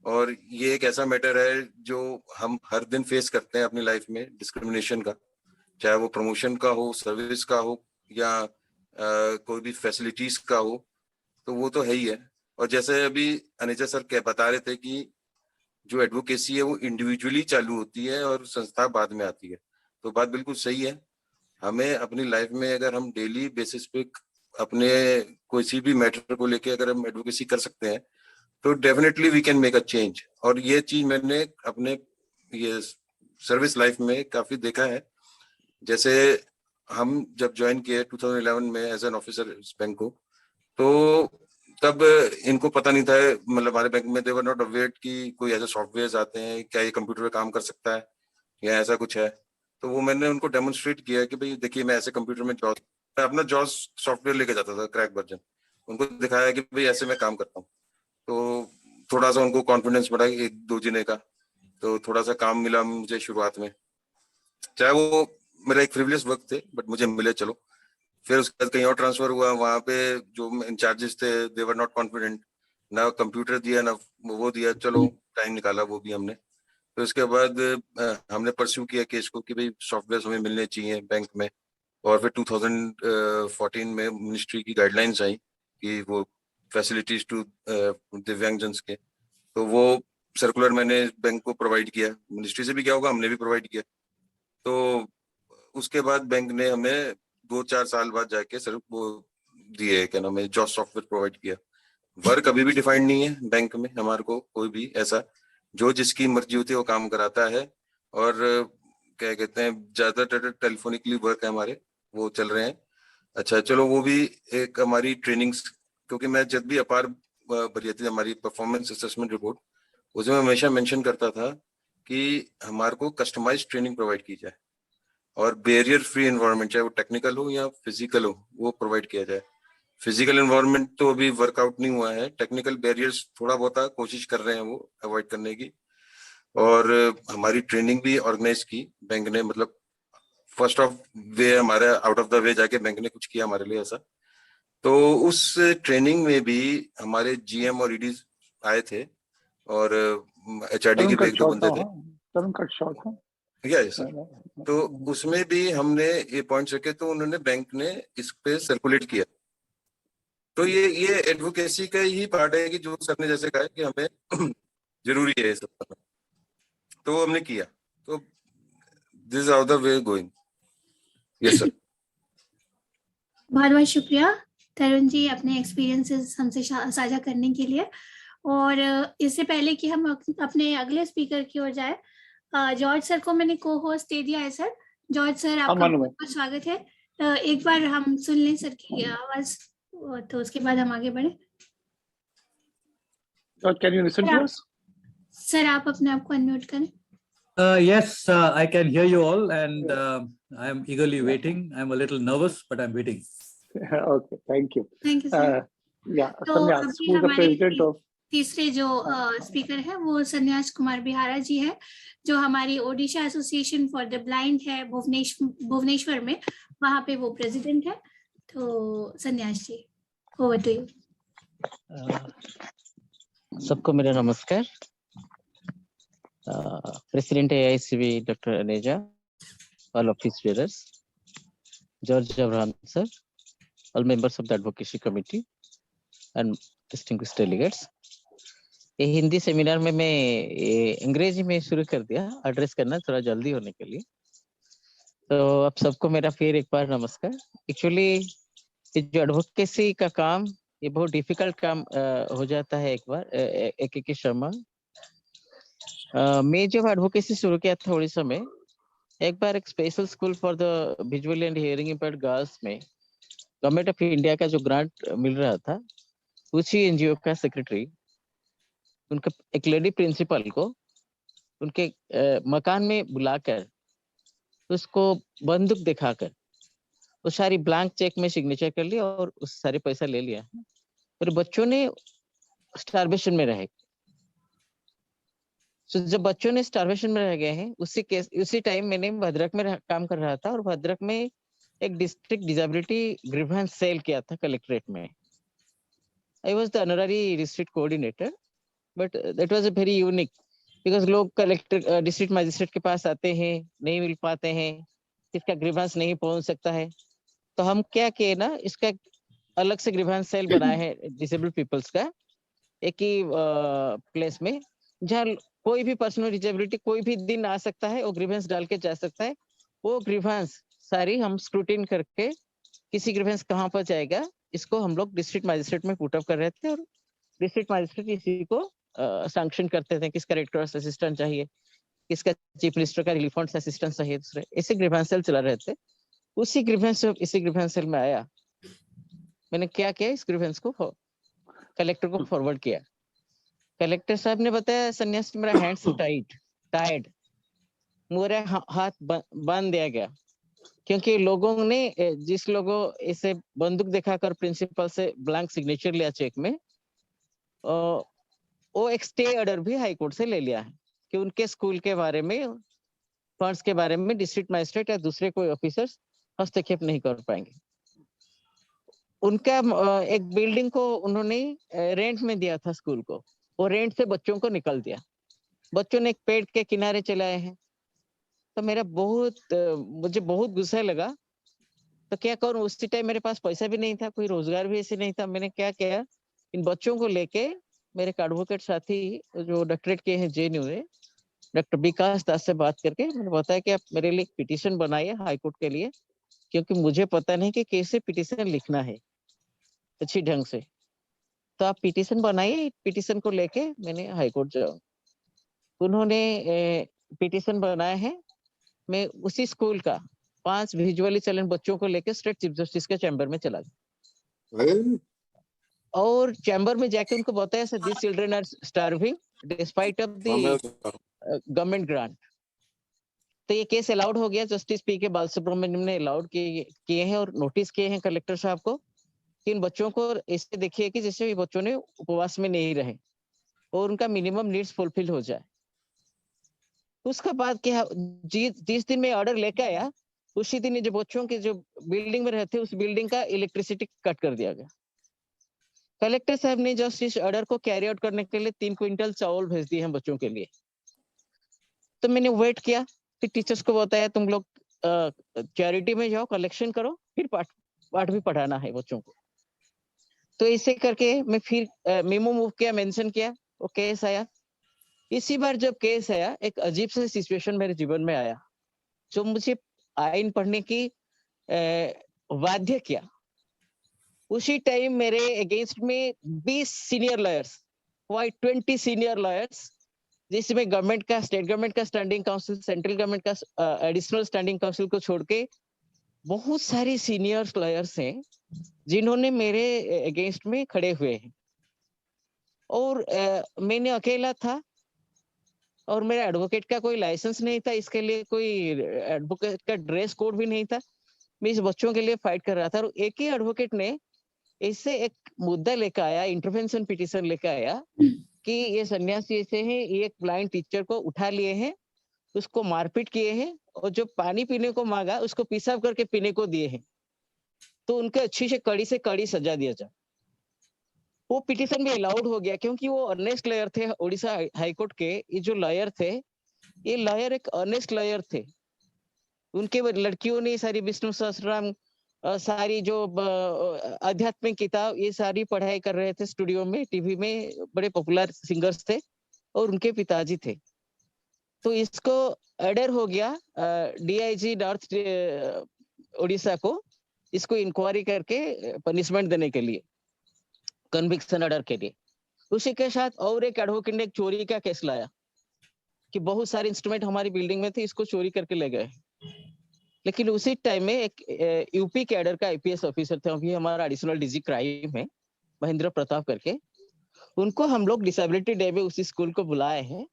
और ये एक ऐसा मैटर है जो हम हर दिन फेस करते हैं अपनी लाइफ में, डिस्क्रिमिनेशन का, चाहे वो प्रमोशन का हो, सर्विस का हो, या कोई भी फैसिलिटीज का हो, तो वो तो है ही है। और जैसे अभी अनेजा सर बता रहे थे कि जो एडवोकेसी है वो इंडिविजुअली चालू होती है और संस्था बाद में आती है, तो बात बिल्कुल सही है। हमें अपनी लाइफ में अगर हम डेली बेसिस पे अपने किसी भी मैटर को लेके अगर हम एडवोकेसी कर सकते हैं तो definitely we can make a change. और ये चीज मैंने अपने ये सर्विस लाइफ में काफी देखा है। जैसे हम जब ज्वाइन किए 2011 में एज एन ऑफिसर इस बैंक को, तो तब इनको पता नहीं था, मतलब हमारे बैंक में दे वर नॉट अवेयर कि कोई ऐसे सॉफ्टवेयर आते हैं, क्या ये कंप्यूटर पे काम कर सकता है या ऐसा कुछ है। तो वो मैंने उनको डेमोन्स्ट्रेट किया कि भाई देखिए मैं ऐसे कंप्यूटर में अपना जॉस सॉफ्टवेयर लेके जाता था, क्रैक वर्जन, उनको दिखाया कि भाई ऐसे मैं काम करता हूँ। तो थोड़ा सा उनको कॉन्फिडेंस बढ़ा 1-2 जने का, तो थोड़ा सा काम मिला मुझे शुरुआत में, चाहे वो मेरा एक फ्रिविलियस वर्क थे बट मुझे मिले चलो। फिर उसके बाद कहीं और ट्रांसफर हुआ, वहां पे जो इंचार्जेस थे दे वर नॉट कॉन्फिडेंट, ना कंप्यूटर दिया ना वो दिया, चलो टाइम निकाला वो भी हमने। तो इसके बाद हमने परस्यू किया केस को कि भाई सॉफ्टवेयर हमें मिलने चाहिए बैंक में, और फिर 2014 में मिनिस्ट्री की गाइडलाइंस आई कि वो फैसिलिटीज टू दिव्यांगजन के, तो वो सर्कुलर मैंने बैंक को प्रोवाइड किया। मिनिस्ट्री से भी क्या होगा, हमने भी प्रोवाइड किया। तो उसके बाद बैंक ने हमें 2-4 साल बाद जाके सर वो दिए, क्या नाम है, जॉब सॉफ्टवेयर प्रोवाइड किया। वर्क अभी भी डिफाइंड नहीं है बैंक में, हमारे को कोई भी ऐसा, जो जिसकी मर्जी होती है वो काम कराता है। और क्या कहते हैं, ज्यादातर टेलीफोनिकली वर्क है हमारे, वो चल रहे हैं। अच्छा चलो, वो भी एक हमारी ट्रेनिंग्स, क्योंकि मैं जब भी अपार भरी थी हमारी परफॉर्मेंस असेसमेंट रिपोर्ट, उसमें हमेशा मेंशन करता था कि हमारे को कस्टमाइज ट्रेनिंग प्रोवाइड की जाए और बैरियर फ्री एनवायरनमेंट, चाहे वो टेक्निकल हो या फिजिकल हो, वो प्रोवाइड किया जाए। फिजिकल एनवायरनमेंट तो अभी वर्कआउट नहीं हुआ है, टेक्निकल बैरियर्स थोड़ा बहुत कोशिश कर रहे हैं वो अवॉइड करने की। और हमारी ट्रेनिंग भी ऑर्गेनाइज की बैंक ने, मतलब फर्स्ट ऑफ वे हमारे आउट ऑफ द वे जाके बैंक ने कुछ किया हमारे लिए ऐसा। तो उस ट्रेनिंग में भी हमारे जीएम और ईडी आए थे और एचआरडी के भी एक दो बंदे थे। तरुण कट शॉर्ट है यस सर। तो उसमें भी हमने ये पॉइंट्स रखे, तो उन्होंने बैंक ने इस पे सर्कुलेट किया। तो ये एडवोकेसी का ही पार्ट है कि जो सर ने जैसे कहा कि हमें जरूरी है ये सब करना, तो हमने किया। तो this is how the way going. Yes sir. बहुत बहुत शुक्रिया तरुण जी अपने एक्सपीरियंसेस हमसे साझा करने के लिए। और इससे पहले कि हम अपने अगले स्पीकर की ओर जाए, जॉर्ज सर को मैंने को होस्ट दे दिया है। सर जॉर्ज सर, आपका बहुत स्वागत है। एक बार हम सुन लें सर की आवाज, तो उसके बाद हम आगे बढ़े। Can you listen to us? Sir आप अपने आप को अनम्यूट करें। Yes, I can hear you all, and I am eagerly waiting. I'm a little nervous, but I'm waiting. Okay, thank you. Thank you, sir. Yeah, तो Sanyas, who is the president of? तीसरे जो speaker है वो सन्यास कुमार बिहारा जी है, जो हमारी Odisha association for the blind है भुवनेश्वर में, वहाँ पे वो प्रेसिडेंट है। तो सन्यास जी, ओवर टू यू। सबको मेरा नमस्कार। President AICB Dr. Aneja, all office bearers, George Abraham sir, all members of the advocacy committee and distinguished delegates. ये हिंदी सेमिनार में मैं अंग्रेजी में शुरू कर दिया एड्रेस करना थोड़ा जल्दी होने के लिए। तो आप सबको मेरा फिर एक बार नमस्कार। एक्चुअली जो एडवोकेसी का काम, ये बहुत डिफिकल्ट काम हो जाता है एक बार एक समय। मैं जब एडवोकेसी शुरू किया था उड़ीसा में, एक बार एक special school for the visually and hearing impaired girls में गवर्नमेंट ऑफ इंडिया का जो ग्रांट मिल रहा था, उसी एनजीओ का सेक्रेटरी उनका एक लेडी प्रिंसिपल को उनके मकान में बुलाकर उसको बंदूक दिखाकर वो सारी ब्लैंक चेक में सिग्नेचर कर लिया और उस सारे पैसा ले लिया। और बच्चों ने स्टारवेशन में रहे। तो जब बच्चों ने स्टारवेशन में रह गए हैं, उसी टाइम मैंने भद्रक में काम कर रहा था और भद्रक में एक डिस्ट्रिक्ट डिसेबिलिटी ग्रीवेंस सेल किया था कलेक्ट्रेट में। I was the honorary district coordinator, but that was a very unique, because लोग कलेक्टर डिस्ट्रिक्ट मजिस्ट्रेट के पास आते हैं, नहीं मिल पाते हैं, इसका ग्रीवेंस नहीं पहुंच सकता है। तो हम क्या किए ना, इसका अलग से ग्रीवेंस सेल बनाया है डिसेबल्ड पीपल्स का, एक ही प्लेस में, जहाँ कोई भी पर्सनल डिसेबिलिटी कोई भी दिन आ सकता है, वो ग्रीवेंस डाल के जा सकता है। वो ग्रीवेंस सारी हम स्क्रूटिन करके किसी ग्रीवेंस कहाँ पर जाएगा, इसको हम लोग डिस्ट्रिक्ट मजिस्ट्रेट में पुट अप कर रहे थे और डिस्ट्रिक्ट मजिस्ट्रेट इसी को सैंक्शन करते थे, किसका रेक्टर्स असिस्टेंट चाहिए, किसका चीफ मिनिस्टर का रिलीफ फंड असिस्टेंट चाहिए, दूसरे ऐसे ग्रीवेंस सेल चला रहे थे। उसी ग्रीवेंस इसी ग्रीवेंस सेल में आया, मैंने क्या किया, इस ग्रीवेंस को कलेक्टर को फॉरवर्ड किया। कलेक्टर साहब ने बताया, सन्यास मेरा हैंड्स टाइड, मेरा हाथ बांध दिया गया, क्योंकि लोगों ने जिस लोगों इसे बंदूक दिखाकर प्रिंसिपल से ब्लैंक सिग्नेचर लिया चेक में, वो एक स्टे ऑर्डर भी हाई कोर्ट से ले लिया है कि उनके स्कूल के बारे में, फंड्स के बारे में डिस्ट्रिक्ट मजिस्ट्रेट या दूसरे कोई ऑफिसर्स हस्तक्षेप नहीं कर पाएंगे। उनका एक बिल्डिंग को उन्होंने रेंट में दिया था स्कूल को, वो रेंट से बच्चों को निकल दिया। बच्चों ने एक पेड़ के किनारे चलाए हैं। तो मुझे बहुत गुस्सा लगा। तो क्या करूं, उसी टाइम मेरे पास पैसा भी नहीं था, कोई रोजगार भी ऐसे नहीं था। मैंने क्या किया, इन बच्चों को लेके मेरे एक एडवोकेट साथी जो डॉक्टरेट किए हैं जेएनयू में, डॉक्टर विकास दास से बात करके मैंने बताया कि आप मेरे लिए पिटीशन बनाइए हाई कोर्ट के लिए, क्योंकि मुझे पता नहीं कि कैसे पिटीशन लिखना है अच्छी ढंग से। तो आप पिटीशन बनाइए, पिटीशन को लेके मैंने हाई कोर्ट जाऊँ। उन्होंने पिटीशन बनाया है। मैं उसी स्कूल का 5 विजुअली चैलेंज बच्चों को लेकर स्टेट चीफ जस्टिस के चैम्बर में चला गया और चैम्बर में जाके उनको बताया sir this children are starving despite of the government grant. तो ये केस अलाउड हो गया। जस्टिस पी के बाल सुब्रमण्यम ने अलाउड किए हैं और नोटिस किए हैं कलेक्टर साहब को कि इन बच्चों को ऐसे देखिए कि जैसे ये बच्चों ने उपवास में नहीं रहे और उनका मिनिमम नीड्स फुलफिल हो जाए। उसके बाद क्या, जिस दिन में ऑर्डर लेके आया उसी दिन जो बच्चों के जो बिल्डिंग में रहते उस बिल्डिंग का इलेक्ट्रिसिटी कट कर दिया गया। कलेक्टर साहब ने जस्ट इस ऑर्डर को कैरी आउट करने के लिए 3 क्विंटल चावल भेज दिए हैं बच्चों के लिए। तो मैंने वेट किया, फिर टीचर्स को बताया तुम लोग चैरिटी में जाओ, कलेक्शन करो, फिर पाठ भी पढ़ाना है बच्चों को। तो ऐसे करके मैं फिर मेमो मूव किया, मेंशन किया, वो केस आया। इसी बार जब केस आया एक अजीब सा सिचुएशन मेरे जीवन में आया जो मुझे आइन पढ़ने की बाध्य किया। उसी टाइम मेरे अगेंस्ट में 20 सीनियर लॉयर्स, 20 सीनियर लॉयर्स, जिसमें गवर्नमेंट का, स्टेट गवर्नमेंट का स्टैंडिंग काउंसिल, सेंट्रल गवर्नमेंट का एडिशनल स्टैंडिंग काउंसिल को छोड़ के बहुत सारे सीनियर लॉयर्स हैं जिन्होंने मेरे अगेंस्ट में खड़े हुए हैं। और मैंने अकेला था और मेरा एडवोकेट का कोई लाइसेंस नहीं था, इसके लिए कोई एडवोकेट का ड्रेस कोड भी नहीं था। मैं इस बच्चों के लिए फाइट कर रहा था और एक ही एडवोकेट ने इससे एक मुद्दा लेकर आया, इंटरवेंशन पिटीशन लेकर आया कि ये सन्यासी ऐसे हैं, ये एक ब्लाइंड टीचर को उठा लिए हैं, उसको मारपीट किए हैं और जो पानी पीने को मांगा उसको पेशाब करके पीने को दिए हैं, तो उनके अच्छी से कड़ी सजा दिया जाए। वो पिटीशन भी अलाउड हो गया क्योंकि वो ऑनेस्ट लॉयर थे। उड़ीसा हाईकोर्ट के ये जो लॉयर थे, ये लॉयर एक ऑनेस्ट लॉयर थे। उनके लड़कियों ने सारी विष्णु सहस्त्रनाम, सारी जो आध्यात्मिक किताब, ये सारी पढ़ाई कर रहे थे स्टूडियो में, टीवी में, बड़े पॉपुलर सिंगर्स थे और उनके पिताजी थे। तो इसको ऑर्डर हो गया डीआईजी नॉर्थ उड़ीसा को इसको इंक्वायरी करके पनिशमेंट देने के लिए, कन्विक्शन ऑर्डर के लिए। उसी के साथ और एक एडवोकेट ने एक चोरी का केस लाया कि बहुत सारे इंस्ट्रूमेंट हमारी बिल्डिंग में थे, इसको चोरी करके ले गए। लेकिन उसी टाइम में एक यूपी कैडर का आईपीएस ऑफिसर थे, अभी हमारा एडिशनल डीजी क्राइम है, महेंद्र प्रताप करके, उनको हम लोग डिसेबिलिटी डे में उसी स्कूल को बुलाए हैं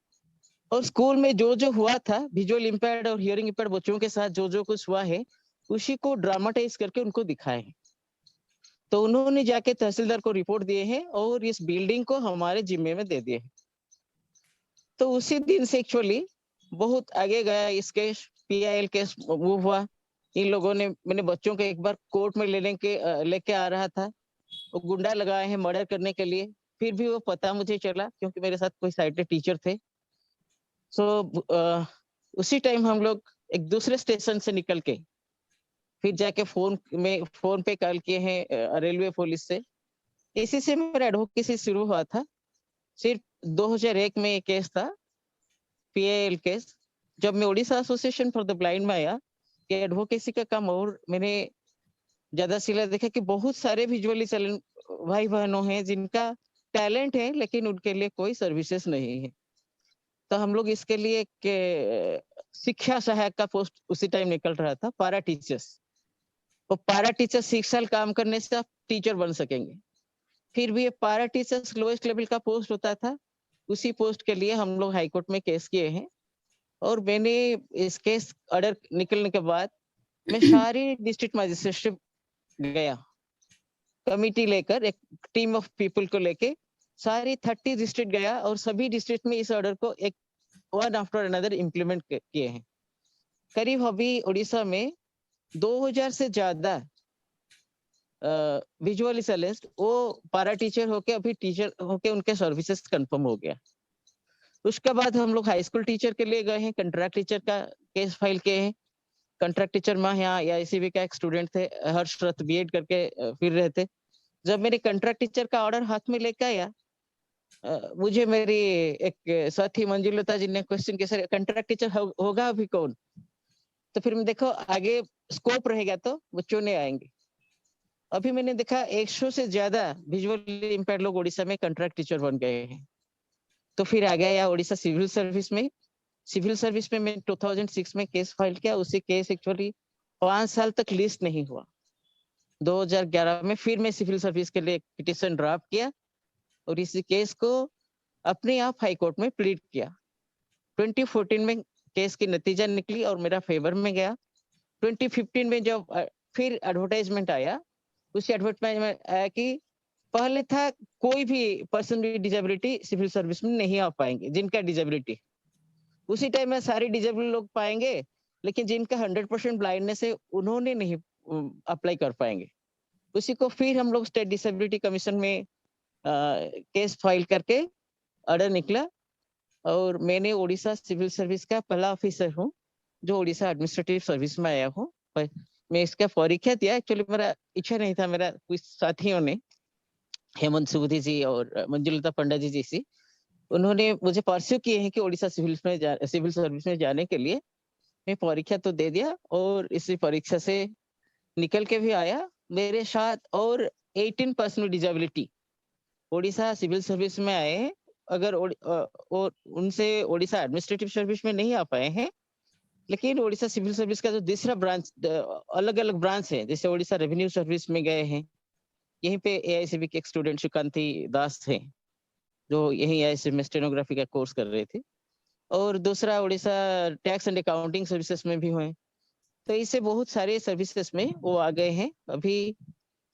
और स्कूल में जो जो हुआ था, विजुअल इंपेयर्ड और हियरिंग इंपेयर्ड बच्चों के साथ जो जो कुछ हुआ है उसी को ड्रामाटाइज करके उनको दिखाए हैं। तो उन्होंने जाके तहसीलदार को रिपोर्ट दिए हैं और इस बिल्डिंग को हमारे जिम्मे में दे दिए हैं। तो उसी दिन से एक्चुअली बहुत आगे गया इस केस, पीआईएल केस वो हुआ। इन लोगों ने, मैंने बच्चों को एक बार कोर्ट में लेके आ रहा था, वो गुंडा लगाए हैं मर्डर करने के लिए, फिर भी वो पता मुझे चला क्योंकि मेरे साथ कोई साइटेड टीचर थे। उसी टाइम हम लोग एक दूसरे स्टेशन से निकल के फिर जाके फोन पे कॉल किए हैं रेलवे पुलिस से। इसी से मेरा एडवोकेसी शुरू हुआ था। सिर्फ 2001 में एक केस था, पीएएल केस। जब मैं Orissa association for the blind में आया कि एडवोकेसी का काम और मैंने ज्यादा सिला देखा कि बहुत सारे विजुअली चैलेंज भाई बहनों हैं जिनका टैलेंट है लेकिन उनके लिए कोई सर्विसेज नहीं है। तो हम लोग इसके लिए एक शिक्षा सहायक का पोस्ट उसी टाइम निकल रहा था, पारा टीचर्स। वो पारा टीचर्स 6 साल काम करने से आप टीचर बन सकेंगे। फिर भी ये पारा टीचर्स लोएस्ट लेवल का पोस्ट होता था। उसी पोस्ट के लिए हम लोग हाईकोर्ट में केस किए हैं और मैंने इस केस ऑर्डर निकलने के बाद मैं सारी डिस्ट्रिक्ट मजिस्ट्रेट गया, कमिटी लेकर, एक टीम ऑफ पीपल को लेके सारी 30 डिस्ट्रिक्ट गया और सभी डिस्ट्रिक्ट में इस ऑर्डर को एक वन आफ्टर अनदर इम्प्लीमेंट किए हैं। करीब अभी उड़ीसा में 2000 से ज्यादा विजुअली चैलेंज्ड वो पारा टीचर होके अभी टीचर होके उनके सर्विसेज कंफर्म हो गया। उसके बाद हम लोग हाई स्कूल टीचर के लिए गए हैं, कंट्रैक्ट टीचर का केस फाइल किए हैं। कंट्रैक्ट टीचर में यहाँ AICB का एक स्टूडेंट थे, हर्षरथ बीएड करके फिर रहे थे। जब मेरे कंट्रैक्ट टीचर का ऑर्डर हाथ में लेकर आया, मुझे मेरी एक साथी मंजुलता जी ने क्वेश्चन किया, सर कंट्रैक्ट टीचर होगा अभी कौन? तो फिर मैं देखो आगे स्कोप रहेगा तो बच्चों ने आएंगे। अभी मैंने देखा 100 से ज्यादा विजुअली इम्पेयर्ड लोग उड़ीसा में कंट्रैक्ट टीचर बन गए हैं। तो फिर आ गया या उड़ीसा सिविल सर्विस में। सिविल सर्विस में मैं 2006 में केस फाइल किया। उसी केस एक्चुअली 5 साल तक लिस्ट नहीं हुआ। 2011 में फिर मैं सिविल सर्विस के लिए पिटिशन ड्राफ्ट किया और इसी केस को अपने आप हाई कोर्ट में प्लीड किया। 2014 में केस की नतीजा निकली और मेरा फेवर में गया। 2015 में जब फिर एडवर्टाइजमेंट आया, उसी एडवर्टाइजमेंट में आया कि पहले था कोई भी person with disability civil service में नहीं आ पाएंगे, जिनका डिसेबिलिटी। उसी टाइम में सारे डिसेबल लोग पाएंगे, लेकिन जिनका 100% ब्लाइंडनेस है उन्होंने नहीं अप्लाई कर पाएंगे। उसी को फिर हम लोग स्टेट डिसेबिलिटी कमीशन में केस फाइल करके ऑर्डर निकला और मैंने उड़ीसा सिविल सर्विस का पहला ऑफिसर हूँ जो उड़ीसा एडमिनिस्ट्रेटिव सर्विस में आया हूँ। मैं इसका परीक्षा दिया। एक्चुअली मेरा इच्छा नहीं था, मेरा कुछ साथियों ने, हेमंत सुबुद्धि जी और मंजुलता पंडा जी जैसी, उन्होंने मुझे परस्यू किए हैं कि उड़ीसा सिविल सर्विस में जाने के लिए। मैं परीक्षा तो दे दिया और इसी परीक्षा से निकल के भी आया। मेरे साथ और 18% डिसेबिलिटी उड़ीसा सिविल सर्विस में आए हैं। अगर और उनसे उड़ीसा एडमिनिस्ट्रेटिव सर्विस में नहीं आ पाए हैं, लेकिन उड़ीसा सिविल सर्विस का जो दूसरा ब्रांच, अलग अलग ब्रांच है, जैसे उड़ीसा रेवेन्यू सर्विस में गए हैं। यहीं पे AICB के एक स्टूडेंट सुकांति दास थे जो यही AICB में स्टेनोग्राफी का कोर्स कर रहे थे। और दूसरा Orissa tax and accounting services में भी हुए। तो इससे बहुत सारे सर्विसेज में वो आ गए हैं। अभी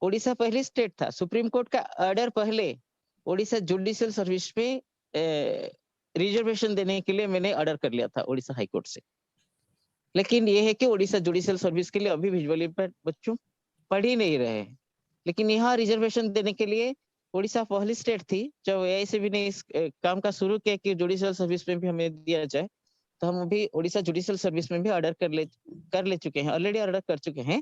उड़ीसा पहले स्टेट था, सुप्रीम कोर्ट का ऑर्डर पहले उड़ीसा जुडिशियल सर्विस में रिजर्वेशन देने के लिए मैंने ऑर्डर कर लिया था उड़ीसा हाई कोर्ट से। लेकिन ये है कि उड़ीसा जुडिशियल सर्विस के लिए अभी विजुअली इम्पेयर्ड बच्चों पढ़ ही नहीं रहे हैं। लेकिन यहाँ रिजर्वेशन देने के लिए उड़ीसा पहली स्टेट थी जब AICB ने इस काम का शुरू किया कि जुडिशियल सर्विस में भी हमें दिया जाए। तो हम अभी उड़ीसा जुडिशियल सर्विस में भी ऑर्डर कर ले चुके हैं, ऑलरेडी ऑर्डर कर चुके हैं।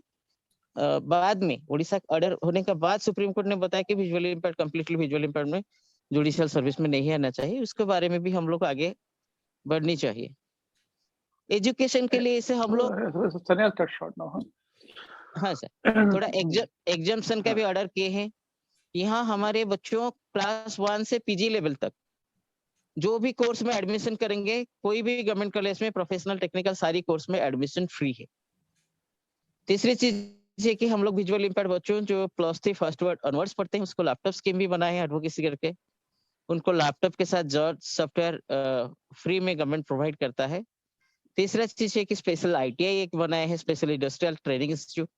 बाद में उड़ीसा ऑर्डर होने के बाद सुप्रीम कोर्ट ने बताया कि visually impaired, completely visually impaired में जुडिशियल सर्विस में नहीं आना चाहिए। उसके बारे में भी हम लोग आगे बढ़नी चाहिए। एजुकेशन के लिए इसे हम लोग हाँ सर, थोड़ा एग्जाम्पशन का भी ऑर्डर किए हैं। यहाँ हमारे बच्चों क्लास 1 से PG लेवल तक जो भी कोर्स में एडमिशन करेंगे, कोई भी गवर्नमेंट कॉलेज में प्रोफेशनल टेक्निकल सारी कोर्स में एडमिशन फ्री है। तीसरी चीज है कि हम लोग विजुअल इम्पेयर्ड बच्चों जो +3 फर्स्ट वर्ड ऑनवर्ड्स पढ़ते हैं उसको लैपटॉप स्कीम भी बनाए हैं एडवोकेसी करके। उनको लैपटॉप के साथ जॉर्ज सॉफ्टवेयर फ्री में गवर्नमेंट प्रोवाइड करता है। तीसरा चीज है कि स्पेशल ITI एक बनाया है, स्पेशल इंडस्ट्रियल ट्रेनिंग इंस्टीट्यूट।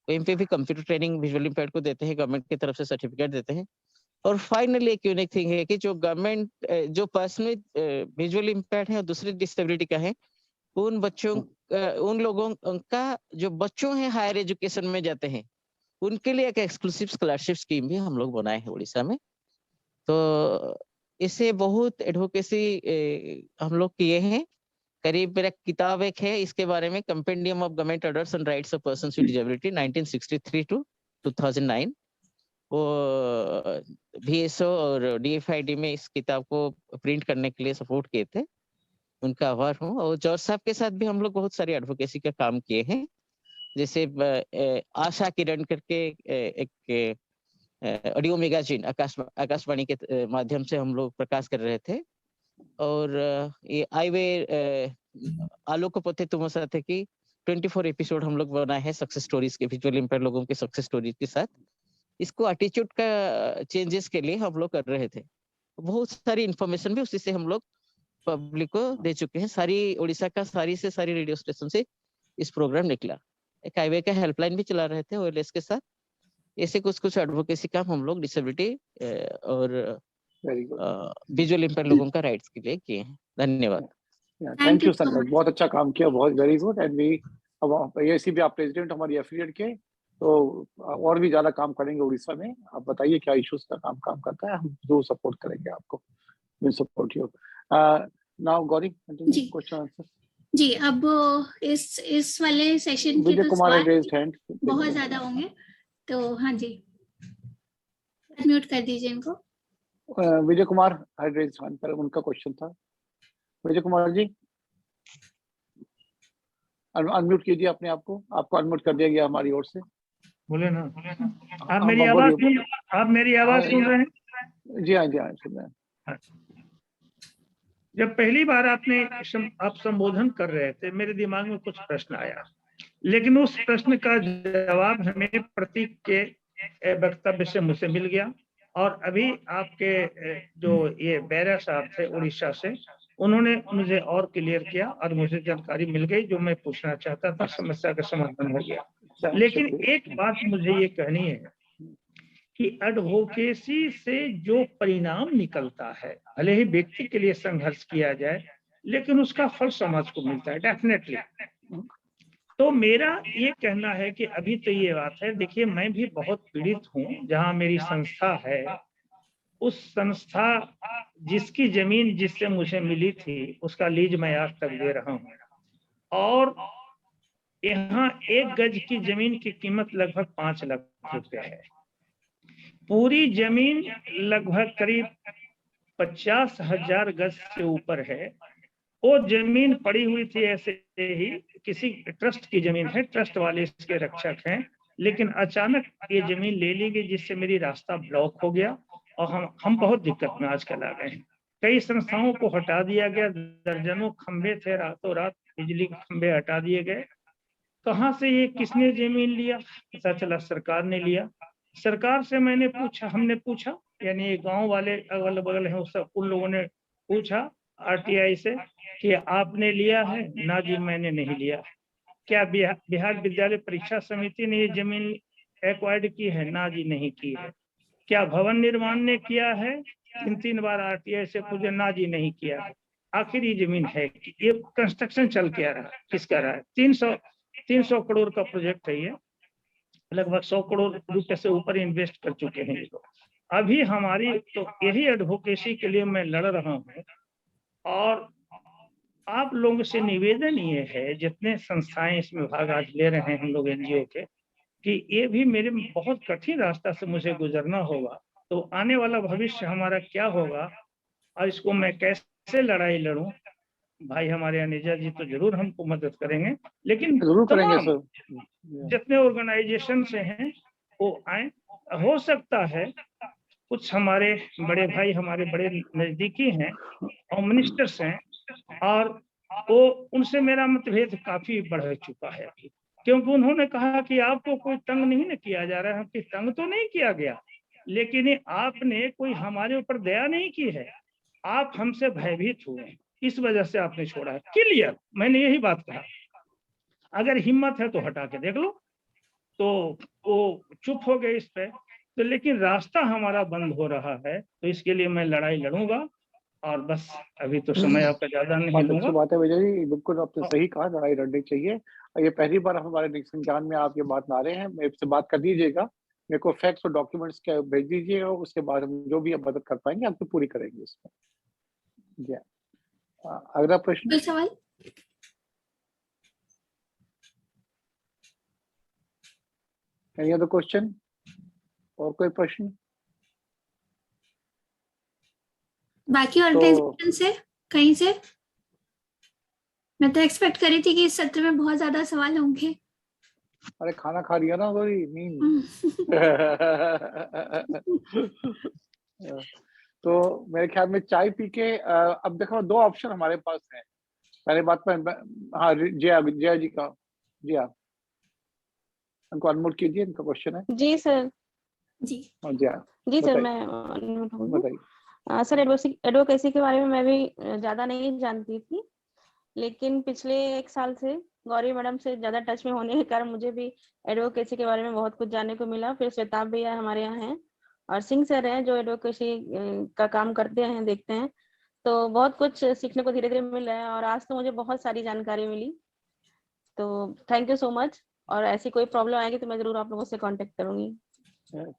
वहीं पे भी कंप्यूटर ट्रेनिंग विजुअल इम्पेयर्ड को देते हैं, गवर्नमेंट की तरफ से सर्टिफिकेट देते हैं। और फाइनली एक यूनिक थिंग है कि जो गवर्नमेंट जो पर्सन विजुअल इम्पेयर्ड है और दूसरी डिसेबिलिटी का है, उन बच्चों उन लोगों का जो बच्चों हैं हायर एजुकेशन में जाते हैं, उनके लिए एक एक्सक्लूसिव स्कॉलरशिप स्कीम भी हम लोग बनाए हैं उड़ीसा में। तो इससे बहुत एडवोकेसी हम लोग किए हैं। करीब मेरा किताब एक है इसके बारे में, compendium of government orders and rights of persons with disability 1963 to 2009। वो VSO और DFID में इस किताब को प्रिंट करने के लिए सपोर्ट किए थे, उनका आभार हूँ। और जॉर्ज साहब के साथ भी हम लोग बहुत सारी एडवोकेसी का काम किए हैं। जैसे आशा किरण करके एक ऑडियो मैगजीन आकाशवाणी के माध्यम से हम लोग प्रकाश कर रहे थे। और ये आईवे आलोक पोते तुम साथ है कि 24 एपिसोड हम लोग बनाए हैं सक्सेस स्टोरीज के, विजुअल इम्पेयर्ड लोगों के सक्सेस स्टोरीज के साथ। इसको एटीट्यूड का चेंजेस के लिए हम लोग कर रहे थे। बहुत सारी इंफॉर्मेशन भी उसी से हम लोग पब्लिक को दे चुके हैं। सारी उड़ीसा का सारी से सारी रेडियो स्टेशन से इस प्रोग्राम निकला। एक हाईवे का हेल्पलाइन भी चला रहे थे OLS के साथ। ऐसे कुछ एडवोकेसी काम हम लोग डिसेबिलिटी और विजुअल इम्पेयर्ड लोगों का राइट्स के लिए किए हैं। धन्यवाद। थैंक यू सर, बहुत अच्छा काम किया, बहुत वेरी गुड। एंड वी अब AICB आप प्रेसिडेंट हमारी एफिलिएट के, तो और भी ज्यादा काम करेंगे उड़ीसा में। आप बताइए क्या इश्यूज का काम करता है, हम जरूर सपोर्ट करेंगे आपको। Will support you. Now Gauri ji. Question answer. जी, अब इस वाले सेशन के विजय तो कुमार सवाल रेज्ड हैंड। बहुत ज्यादा होंगे, तो हाँ जी, म्यूट कर दीजिए इनको। Vijay Kumar had raised hand, पर उनका क्वेश्चन था। विजय कुमार जी अनम्यूट कीजिए अपने आप को, आपको अनम्यूट कर दिया गया हमारी ओर से। बोले ना, आप हाँ, मेरी आवाज सुन रहे हैं? जी हाँ, जी हाँ, सुन रहे हैं। जब पहली बार आप संबोधन कर रहे थे, मेरे दिमाग में कुछ प्रश्न आया, लेकिन उस प्रश्न का जवाब हमें प्रतीक के वक्तव्य से मुझसे मिल गया। और अभी आपके जो ये बैरा साहब थे उड़ीसा से, उन्होंने मुझे और क्लियर किया और मुझे जानकारी मिल गई जो मैं पूछना चाहता था, समस्या का समाधान हो गया। लेकिन एक बात मुझे ये कहनी है कि एडवोकेसी से जो परिणाम निकलता है, भले ही व्यक्ति के लिए संघर्ष किया जाए, लेकिन उसका फल समाज को मिलता है डेफिनेटली। तो मेरा ये कहना है कि अभी तो ये बात है, देखिए मैं भी बहुत पीड़ित हूँ। जहाँ मेरी संस्था है, उस संस्था जिसकी जमीन जिससे मुझे मिली थी, उसका लीज मैं आज तक दे रहा हूँ। और यहाँ 1 गज की जमीन की कीमत लगभग 5 लाख रुपए है। पूरी जमीन लगभग करीब 50,000 गज से ऊपर है। वो जमीन पड़ी हुई थी ऐसे ही, किसी ट्रस्ट की जमीन है, ट्रस्ट वाले इसके रक्षक हैं, लेकिन अचानक ये जमीन ले ली गई, जिससे मेरी रास्ता ब्लॉक हो गया और हम बहुत दिक्कत में आजकल आ गए हैं। कई संस्थाओं को हटा दिया गया, दर्जनों खंबे थे, रातों रात बिजली के खंबे हटा दिए गए। कहाँ से ये किसने जमीन लिया? पता चला सरकार ने लिया। सरकार से हमने पूछा, यानी ये गांव वाले अगल बगल हैं, उन लोगों ने पूछा आरटीआई से कि आपने लिया है? ना जी मैंने नहीं लिया। क्या बिहार विद्यालय परीक्षा समिति ने ये जमीन एक्वायर्ड की है? ना जी नहीं की है। क्या भवन निर्माण ने किया है? 3 बार आरटीआई से पूछे, ना जी नहीं किया है। आखिर ये जमीन है कि ये कंस्ट्रक्शन चल के आ रहा है, किसका रहा है? 300 करोड़ का प्रोजेक्ट है ये, लगभग 100 करोड़ रुपए से ऊपर इन्वेस्ट कर चुके हैं ये लोग। अभी हमारी तो यही एडवोकेसी के लिए मैं लड़ रहा हूँ। और आप लोगों से निवेदन ये है, जितने संस्थाएं इसमें भाग आज ले रहे हैं हम लोग एनजीओ के, कि ये भी मेरे बहुत कठिन रास्ता से मुझे गुजरना होगा। तो आने वाला भविष्य हमारा क्या होगा और इसको मैं कैसे लड़ाई लड़ूं? भाई हमारे अनेजा जी तो जरूर हमको मदद करेंगे, लेकिन जरूर करेंगे तमाम सर। जितने ऑर्गेनाइजेशन से हैं वो आए। हो सकता है कुछ हमारे बड़े भाई हमारे बड़े नजदीकी हैं और मिनिस्टर्स हैं, और वो उनसे मेरा मतभेद काफी बढ़ चुका है अभी, क्योंकि उन्होंने कहा कि आपको कोई तंग नहीं न किया जा रहा है। कि तंग तो नहीं किया गया, लेकिन आपने कोई हमारे ऊपर दया नहीं की है, आप हमसे भयभीत हुए, इस वजह से आपने छोड़ा है। क्लियर, मैंने यही बात कहा। अगर हिम्मत है तो हटा के देख लो। तो वो चुप हो गए इस पे। तो लेकिन रास्ता हमारा बंद हो रहा है, तो इसके लिए मैं लड़ाई लड़ूंगा। और बस अभी तो समय आपका ज्यादा नहीं बहुत लूंगा। अच्छी बात है विजय जी, बिल्कुल आपने सही कहा, लड़ाई लड़नी चाहिए। ये पहली बार हमारे संज्ञान में आप ये बात ला रहे हैं। मेरे से बात कर दीजिएगा, मेरे को फैक्ट्स और डॉक्यूमेंट्स के भेज दीजिएगा, उसके बाद हम जो भी मदद कर पाएंगे आपको पूरी करेंगे इसमें। जी, अगला प्रश्न। कोई सवाल? Any other question? और कोई प्रश्न? बाकी ऑर्गेनाइजेशन से कहीं से? मैं तो एक्सपेक्ट करी थी कि इस सत्र में बहुत ज्यादा सवाल होंगे। अरे खाना खा लिया ना कोई नींद। तो मेरे ख्याल में चाय पी के अब देखो 2 ऑप्शन हमारे पास है। पहले बात में हाँ जया जी का, जी हाँ, उनको अनम्यूट कीजिए, इनका क्वेश्चन है। जी सर। जी जी सर, मैं बताइए। सर एडवोकेसी के बारे में मैं भी ज्यादा नहीं जानती थी, लेकिन पिछले 1 साल से गौरी मैडम से ज्यादा टच में होने के कारण मुझे भी एडवोकेसी के बारे में बहुत कुछ जानने को मिला। फिर श्वेताब भैया हमारे यहाँ हैं और सिंह सर हैं जो एडवोकेसी का काम करते हैं, देखते हैं, तो बहुत कुछ सीखने को धीरे धीरे मिल रहा है। और आज तो मुझे बहुत सारी जानकारी मिली, तो थैंक यू सो मच। और ऐसी कोई प्रॉब्लम आएगी तो मैं जरूर आप लोगों से कांटेक्ट करूंगी।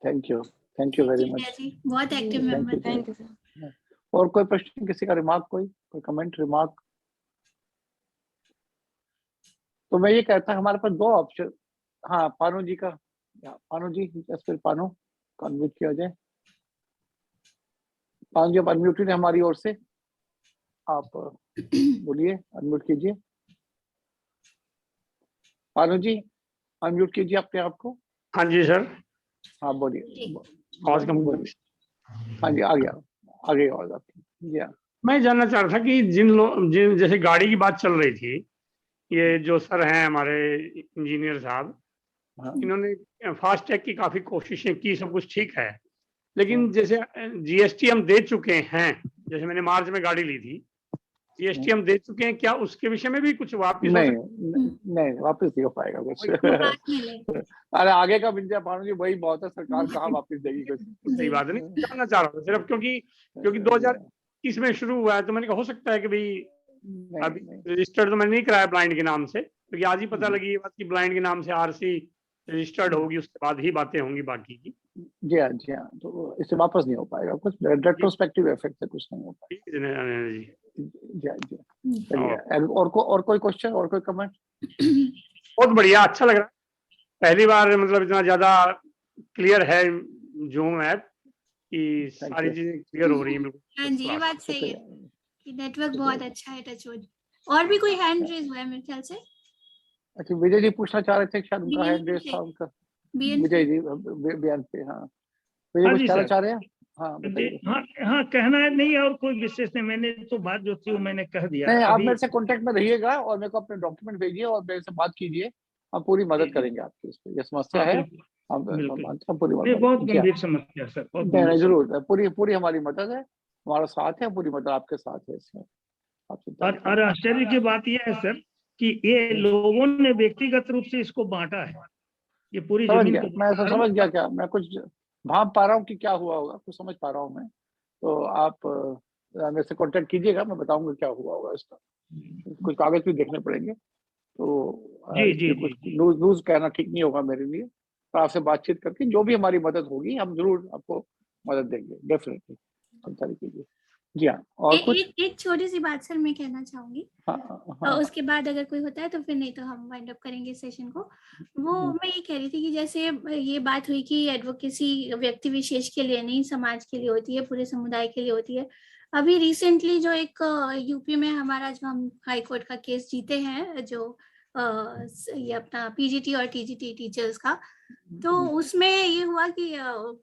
Thank you very much. बहुत active member. Thank you sir. और कोई प्रश्न, किसी का रिमार्क, कोई कमेंट रिमार्क? तो मैं ये कहता हूँ हमारे पास दो ऑप्शन। हाँ, पानु जी का, पानु जी, फिर पानु को अनम्यूट किया जाए। पानु जी, आप अनम्यूटेड है हमारी ओर से, आप बोलिए, अनम्यूट कीजिए। पानु जी, अनम्यूट कीजिए अपने आप को। हाँ जी सर। हाँ बोलिए। आवाज कम बोलिए। हाँ जी, आ गया आवाज आपकी जी। हाँ, मैं जानना चाह रहा था कि जिन जैसे गाड़ी की बात चल रही थी, ये जो सर हैं हमारे इंजीनियर साहब, हाँ, इन्होंने फास्ट टैग की काफी कोशिशें की, सब कुछ ठीक है, लेकिन जैसे जीएसटी हम दे चुके हैं, जैसे मैंने मार्च में गाड़ी ली थी, जीएसटी हम दे चुके हैं, क्या उसके विषय में भी कुछ वापस हो नहीं, वापस नहीं हो पाएगा कुछ। अरे आगे का मिल जाए पानु जी, वही बहुत है, सरकार कहाँ वापस देगी कुछ। सही बात नहीं, जानना चाह रहा था सिर्फ, क्योंकि 2021 में शुरू हुआ है, तो मैंने कहा हो सकता है कि भाई अभी रजिस्टर्ड तो मैंने नहीं कराया ब्लाइंड के नाम से, क्योंकि आज ही पता लगी ये बात कि ब्लाइंड के नाम से आरसी रजिस्टर्ड होगी, उसके बाद ही बातें होंगी बाकी की। जी हाँ, तो इससे वापस नहीं हो पाएगा कुछ, रेट्रोस्पेक्टिव इफेक्ट से कुछ नहीं हो पाएगा जी। जी। चलिए, और कोई क्वेश्चन, और कोई कमेंट? बहुत बढ़िया, अच्छा लग रहा है, पहली बार मतलब इतना ज्यादा क्लियर है जूम ऐप कि सारी चीजें क्लियर हो रही है। हाँ जी, ये बात सही है कि नेटवर्क बहुत अच्छा है, टचवुड। और भी कोई हैंड रेज हुआ है मेरे ख्याल से? अच्छा, विजय जी पूछना चाह रहे थे, शायद उनका हैंड रेज था उनका। विजय जी, बयान पे। हाँ, विजय कुछ कहना चाह रहे हैं? हाँ बताइए। हाँ, कहना है नहीं, और कोई विशेष नहीं, मैंने तो बात जो थी वो मैंने कह दिया। नहीं, आप मेरे से कांटेक्ट में रहिएगा और मेरे को अपने डॉक्यूमेंट भेजिए और मेरे से बात कीजिए, हम पूरी मदद करेंगे आपकी। इस पे ये समस्या है, हम पूरी मदद। बहुत गंभीर समस्या सर, नहीं, जरूर, पूरी हमारी मदद है, हमारा साथ है, पूरी मदद आपके साथ है इसमें। और आश्चर्य की बात यह है सर कि ये लोगों ने व्यक्तिगत रूप से इसको बांटा है, ये पूरी जमीन को। मैं समझ गया, क्या मैं कुछ भाप पा रहा हूँ कि क्या हुआ होगा, कुछ समझ पा रहा हूँ मैं, तो आप मेरे से कांटेक्ट कीजिएगा, मैं बताऊंगा क्या हुआ होगा इसका। कुछ कागज भी देखने पड़ेंगे, तो कुछ न्यूज कहना ठीक नहीं होगा मेरे लिए, तो आपसे बातचीत करके जो भी हमारी मदद होगी हम जरूर आपको मदद देंगे, डेफिनेटली। कीजिए। जी हाँ, और एक छोटी सी बात सर मैं कहना चाहूंगी। हाँ। उसके बाद अगर कोई होता है तो फिर, नहीं तो हम वाइंड अप करेंगे सेशन को। वो मैं ये कह रही थी कि जैसे ये बात हुई कि एडवोकेसी व्यक्ति विशेष के लिए नहीं, समाज के लिए होती है, पूरे समुदाय के लिए होती है। अभी रिसेंटली जो एक यूपी में हमारा, जो हम हाई कोर्ट का केस जीते हैं, जो ये अपना पीजीटी और टीजीटी टीचर्स का, तो उसमें ये हुआ कि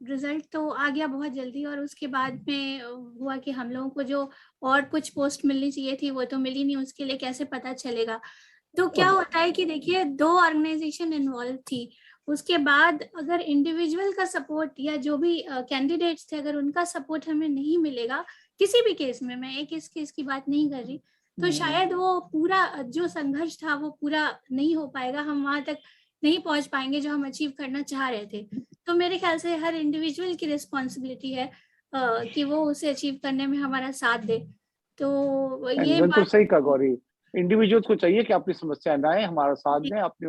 रिजल्ट तो आ गया बहुत जल्दी, और उसके बाद में हुआ कि हम लोगों को जो और कुछ पोस्ट मिलनी चाहिए थी वो तो मिली नहीं, उसके लिए कैसे पता चलेगा। तो क्या होता है कि देखिए, 2 ऑर्गेनाइजेशन इन्वॉल्व थी, उसके बाद अगर इंडिविजुअल का सपोर्ट या जो भी कैंडिडेट्स थे, अगर उनका सपोर्ट हमें नहीं मिलेगा किसी भी केस में, मैं एक इस केस की बात नहीं कर रही, तो शायद वो पूरा जो संघर्ष था वो पूरा नहीं हो पाएगा, हम वहां तक नहीं पहुंच पाएंगे जो हम अचीव करना चाह रहे थे। तो मेरे ख्याल से हर इंडिविजुअल की रिस्पॉन्सिबिलिटी है कि वो उसे अचीव करने में हमारा साथ दे। तो ये बिल्कुल सही कहा गौरी, इंडिविजुअल्स को चाहिए कि अपनी समस्या लाएं, हमारा साथ दें, अपनी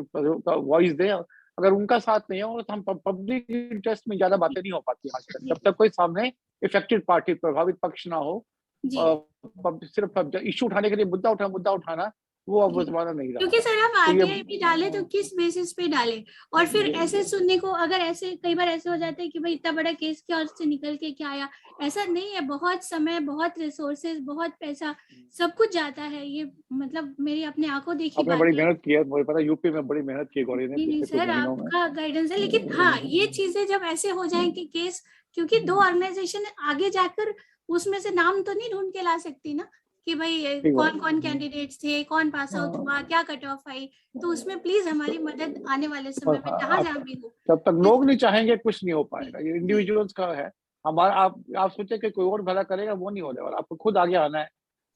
वॉइस दें। अगर उनका साथ नहीं हो तो हम पब्लिक इंटरेस्ट में ज्यादा बातें नहीं हो पाती आजकल, जब तक कोई सामने इफेक्टेड पार्टी, प्रभावित पक्ष ना हो। सिर्फ इश्यू उठाने के लिए मुद्दा उठाना वो अब जमाना नहीं रहा। क्योंकि सर आप आरटीआई भी डाले तो किस बेसिस पे डाले, और फिर ऐसे सुनने को, अगर ऐसे कई बार ऐसे हो जाता है कि भाई इतना बड़ा केस क्या उससे निकल के क्या आया, ऐसा नहीं है, बहुत समय, बहुत रिसोर्सेज, बहुत पैसा, सब कुछ जाता है। ये मतलब मेरी अपने आंखों देखी बात है। बड़ी मेहनत की है, मुझे पता, यूपी में बड़ी मेहनत की गौरी ने। नहीं सर, आपका गाइडेंस है, लेकिन हाँ, ये चीजें जब ऐसे हो जाए कि केस, क्योंकि 2 ऑर्गेनाइजेशन आगे जाकर उसमें से नाम तो नहीं ढूंढ के ला सकती ना कि भाई कौन कौन कैंडिडेट्स थे, कौन पास आउट हुआ, क्या कट ऑफ आई, तो उसमें प्लीज हमारी मदद आने वाले समय में जहाँ भी हो। जब तक लोग नहीं चाहेंगे कुछ नहीं हो पाएगा, ये इंडिविजुअल्स का है। हमारा आप सोचे कि कोई और भला करेगा, वो नहीं होने वाला, आपको खुद आगे आना है,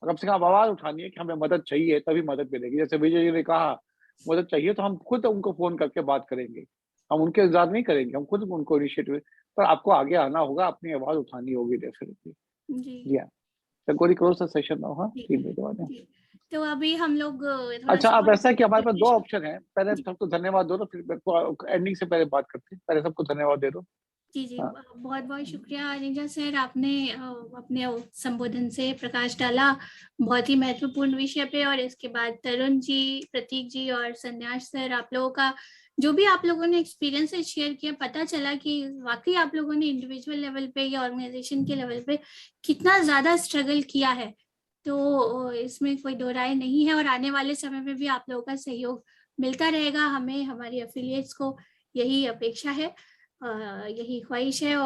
कम से कम आवाज उठानी है कि हमें मदद चाहिए, तभी मदद मिलेगी। जैसे विजय जी ने कहा मदद चाहिए, तो हम खुद उनको फोन करके बात करेंगे, हम उनके इंतजार नहीं करेंगे, हम खुद उनको इनिशिएटिव, पर आपको आगे आना होगा, अपनी आवाज उठानी होगी डेफिनेटली। जी हाँ, Gauri close the session now. हाँ, 3 मिनट बाद है। तो अभी हम लोग अच्छा, अब ऐसा है कि हमारे पास 2 ऑप्शन है, पहले सबको धन्यवाद दो, तो फिर एंडिंग से पहले बात करते हैं। पहले सबको धन्यवाद दे दो। जी हाँ। बहुत बहुत शुक्रिया अनिजा सर, आपने अपने संबोधन से प्रकाश डाला बहुत ही महत्वपूर्ण विषय पे। और इसके बाद तरुण जी, प्रतीक जी और संन्यास सर, आप लोगों का जो भी आप लोगों ने एक्सपीरियंस शेयर किया, पता चला कि वाकई आप लोगों ने इंडिविजुअल लेवल पे या ऑर्गेनाइजेशन के लेवल पे कितना ज्यादा स्ट्रगल किया है। तो इसमें कोई दो राय नहीं है, और आने वाले समय में भी आप लोगों का सहयोग मिलता रहेगा। हमें, हमारी एफिलिएट्स को यही अपेक्षा है, यही ख्वाहिश है।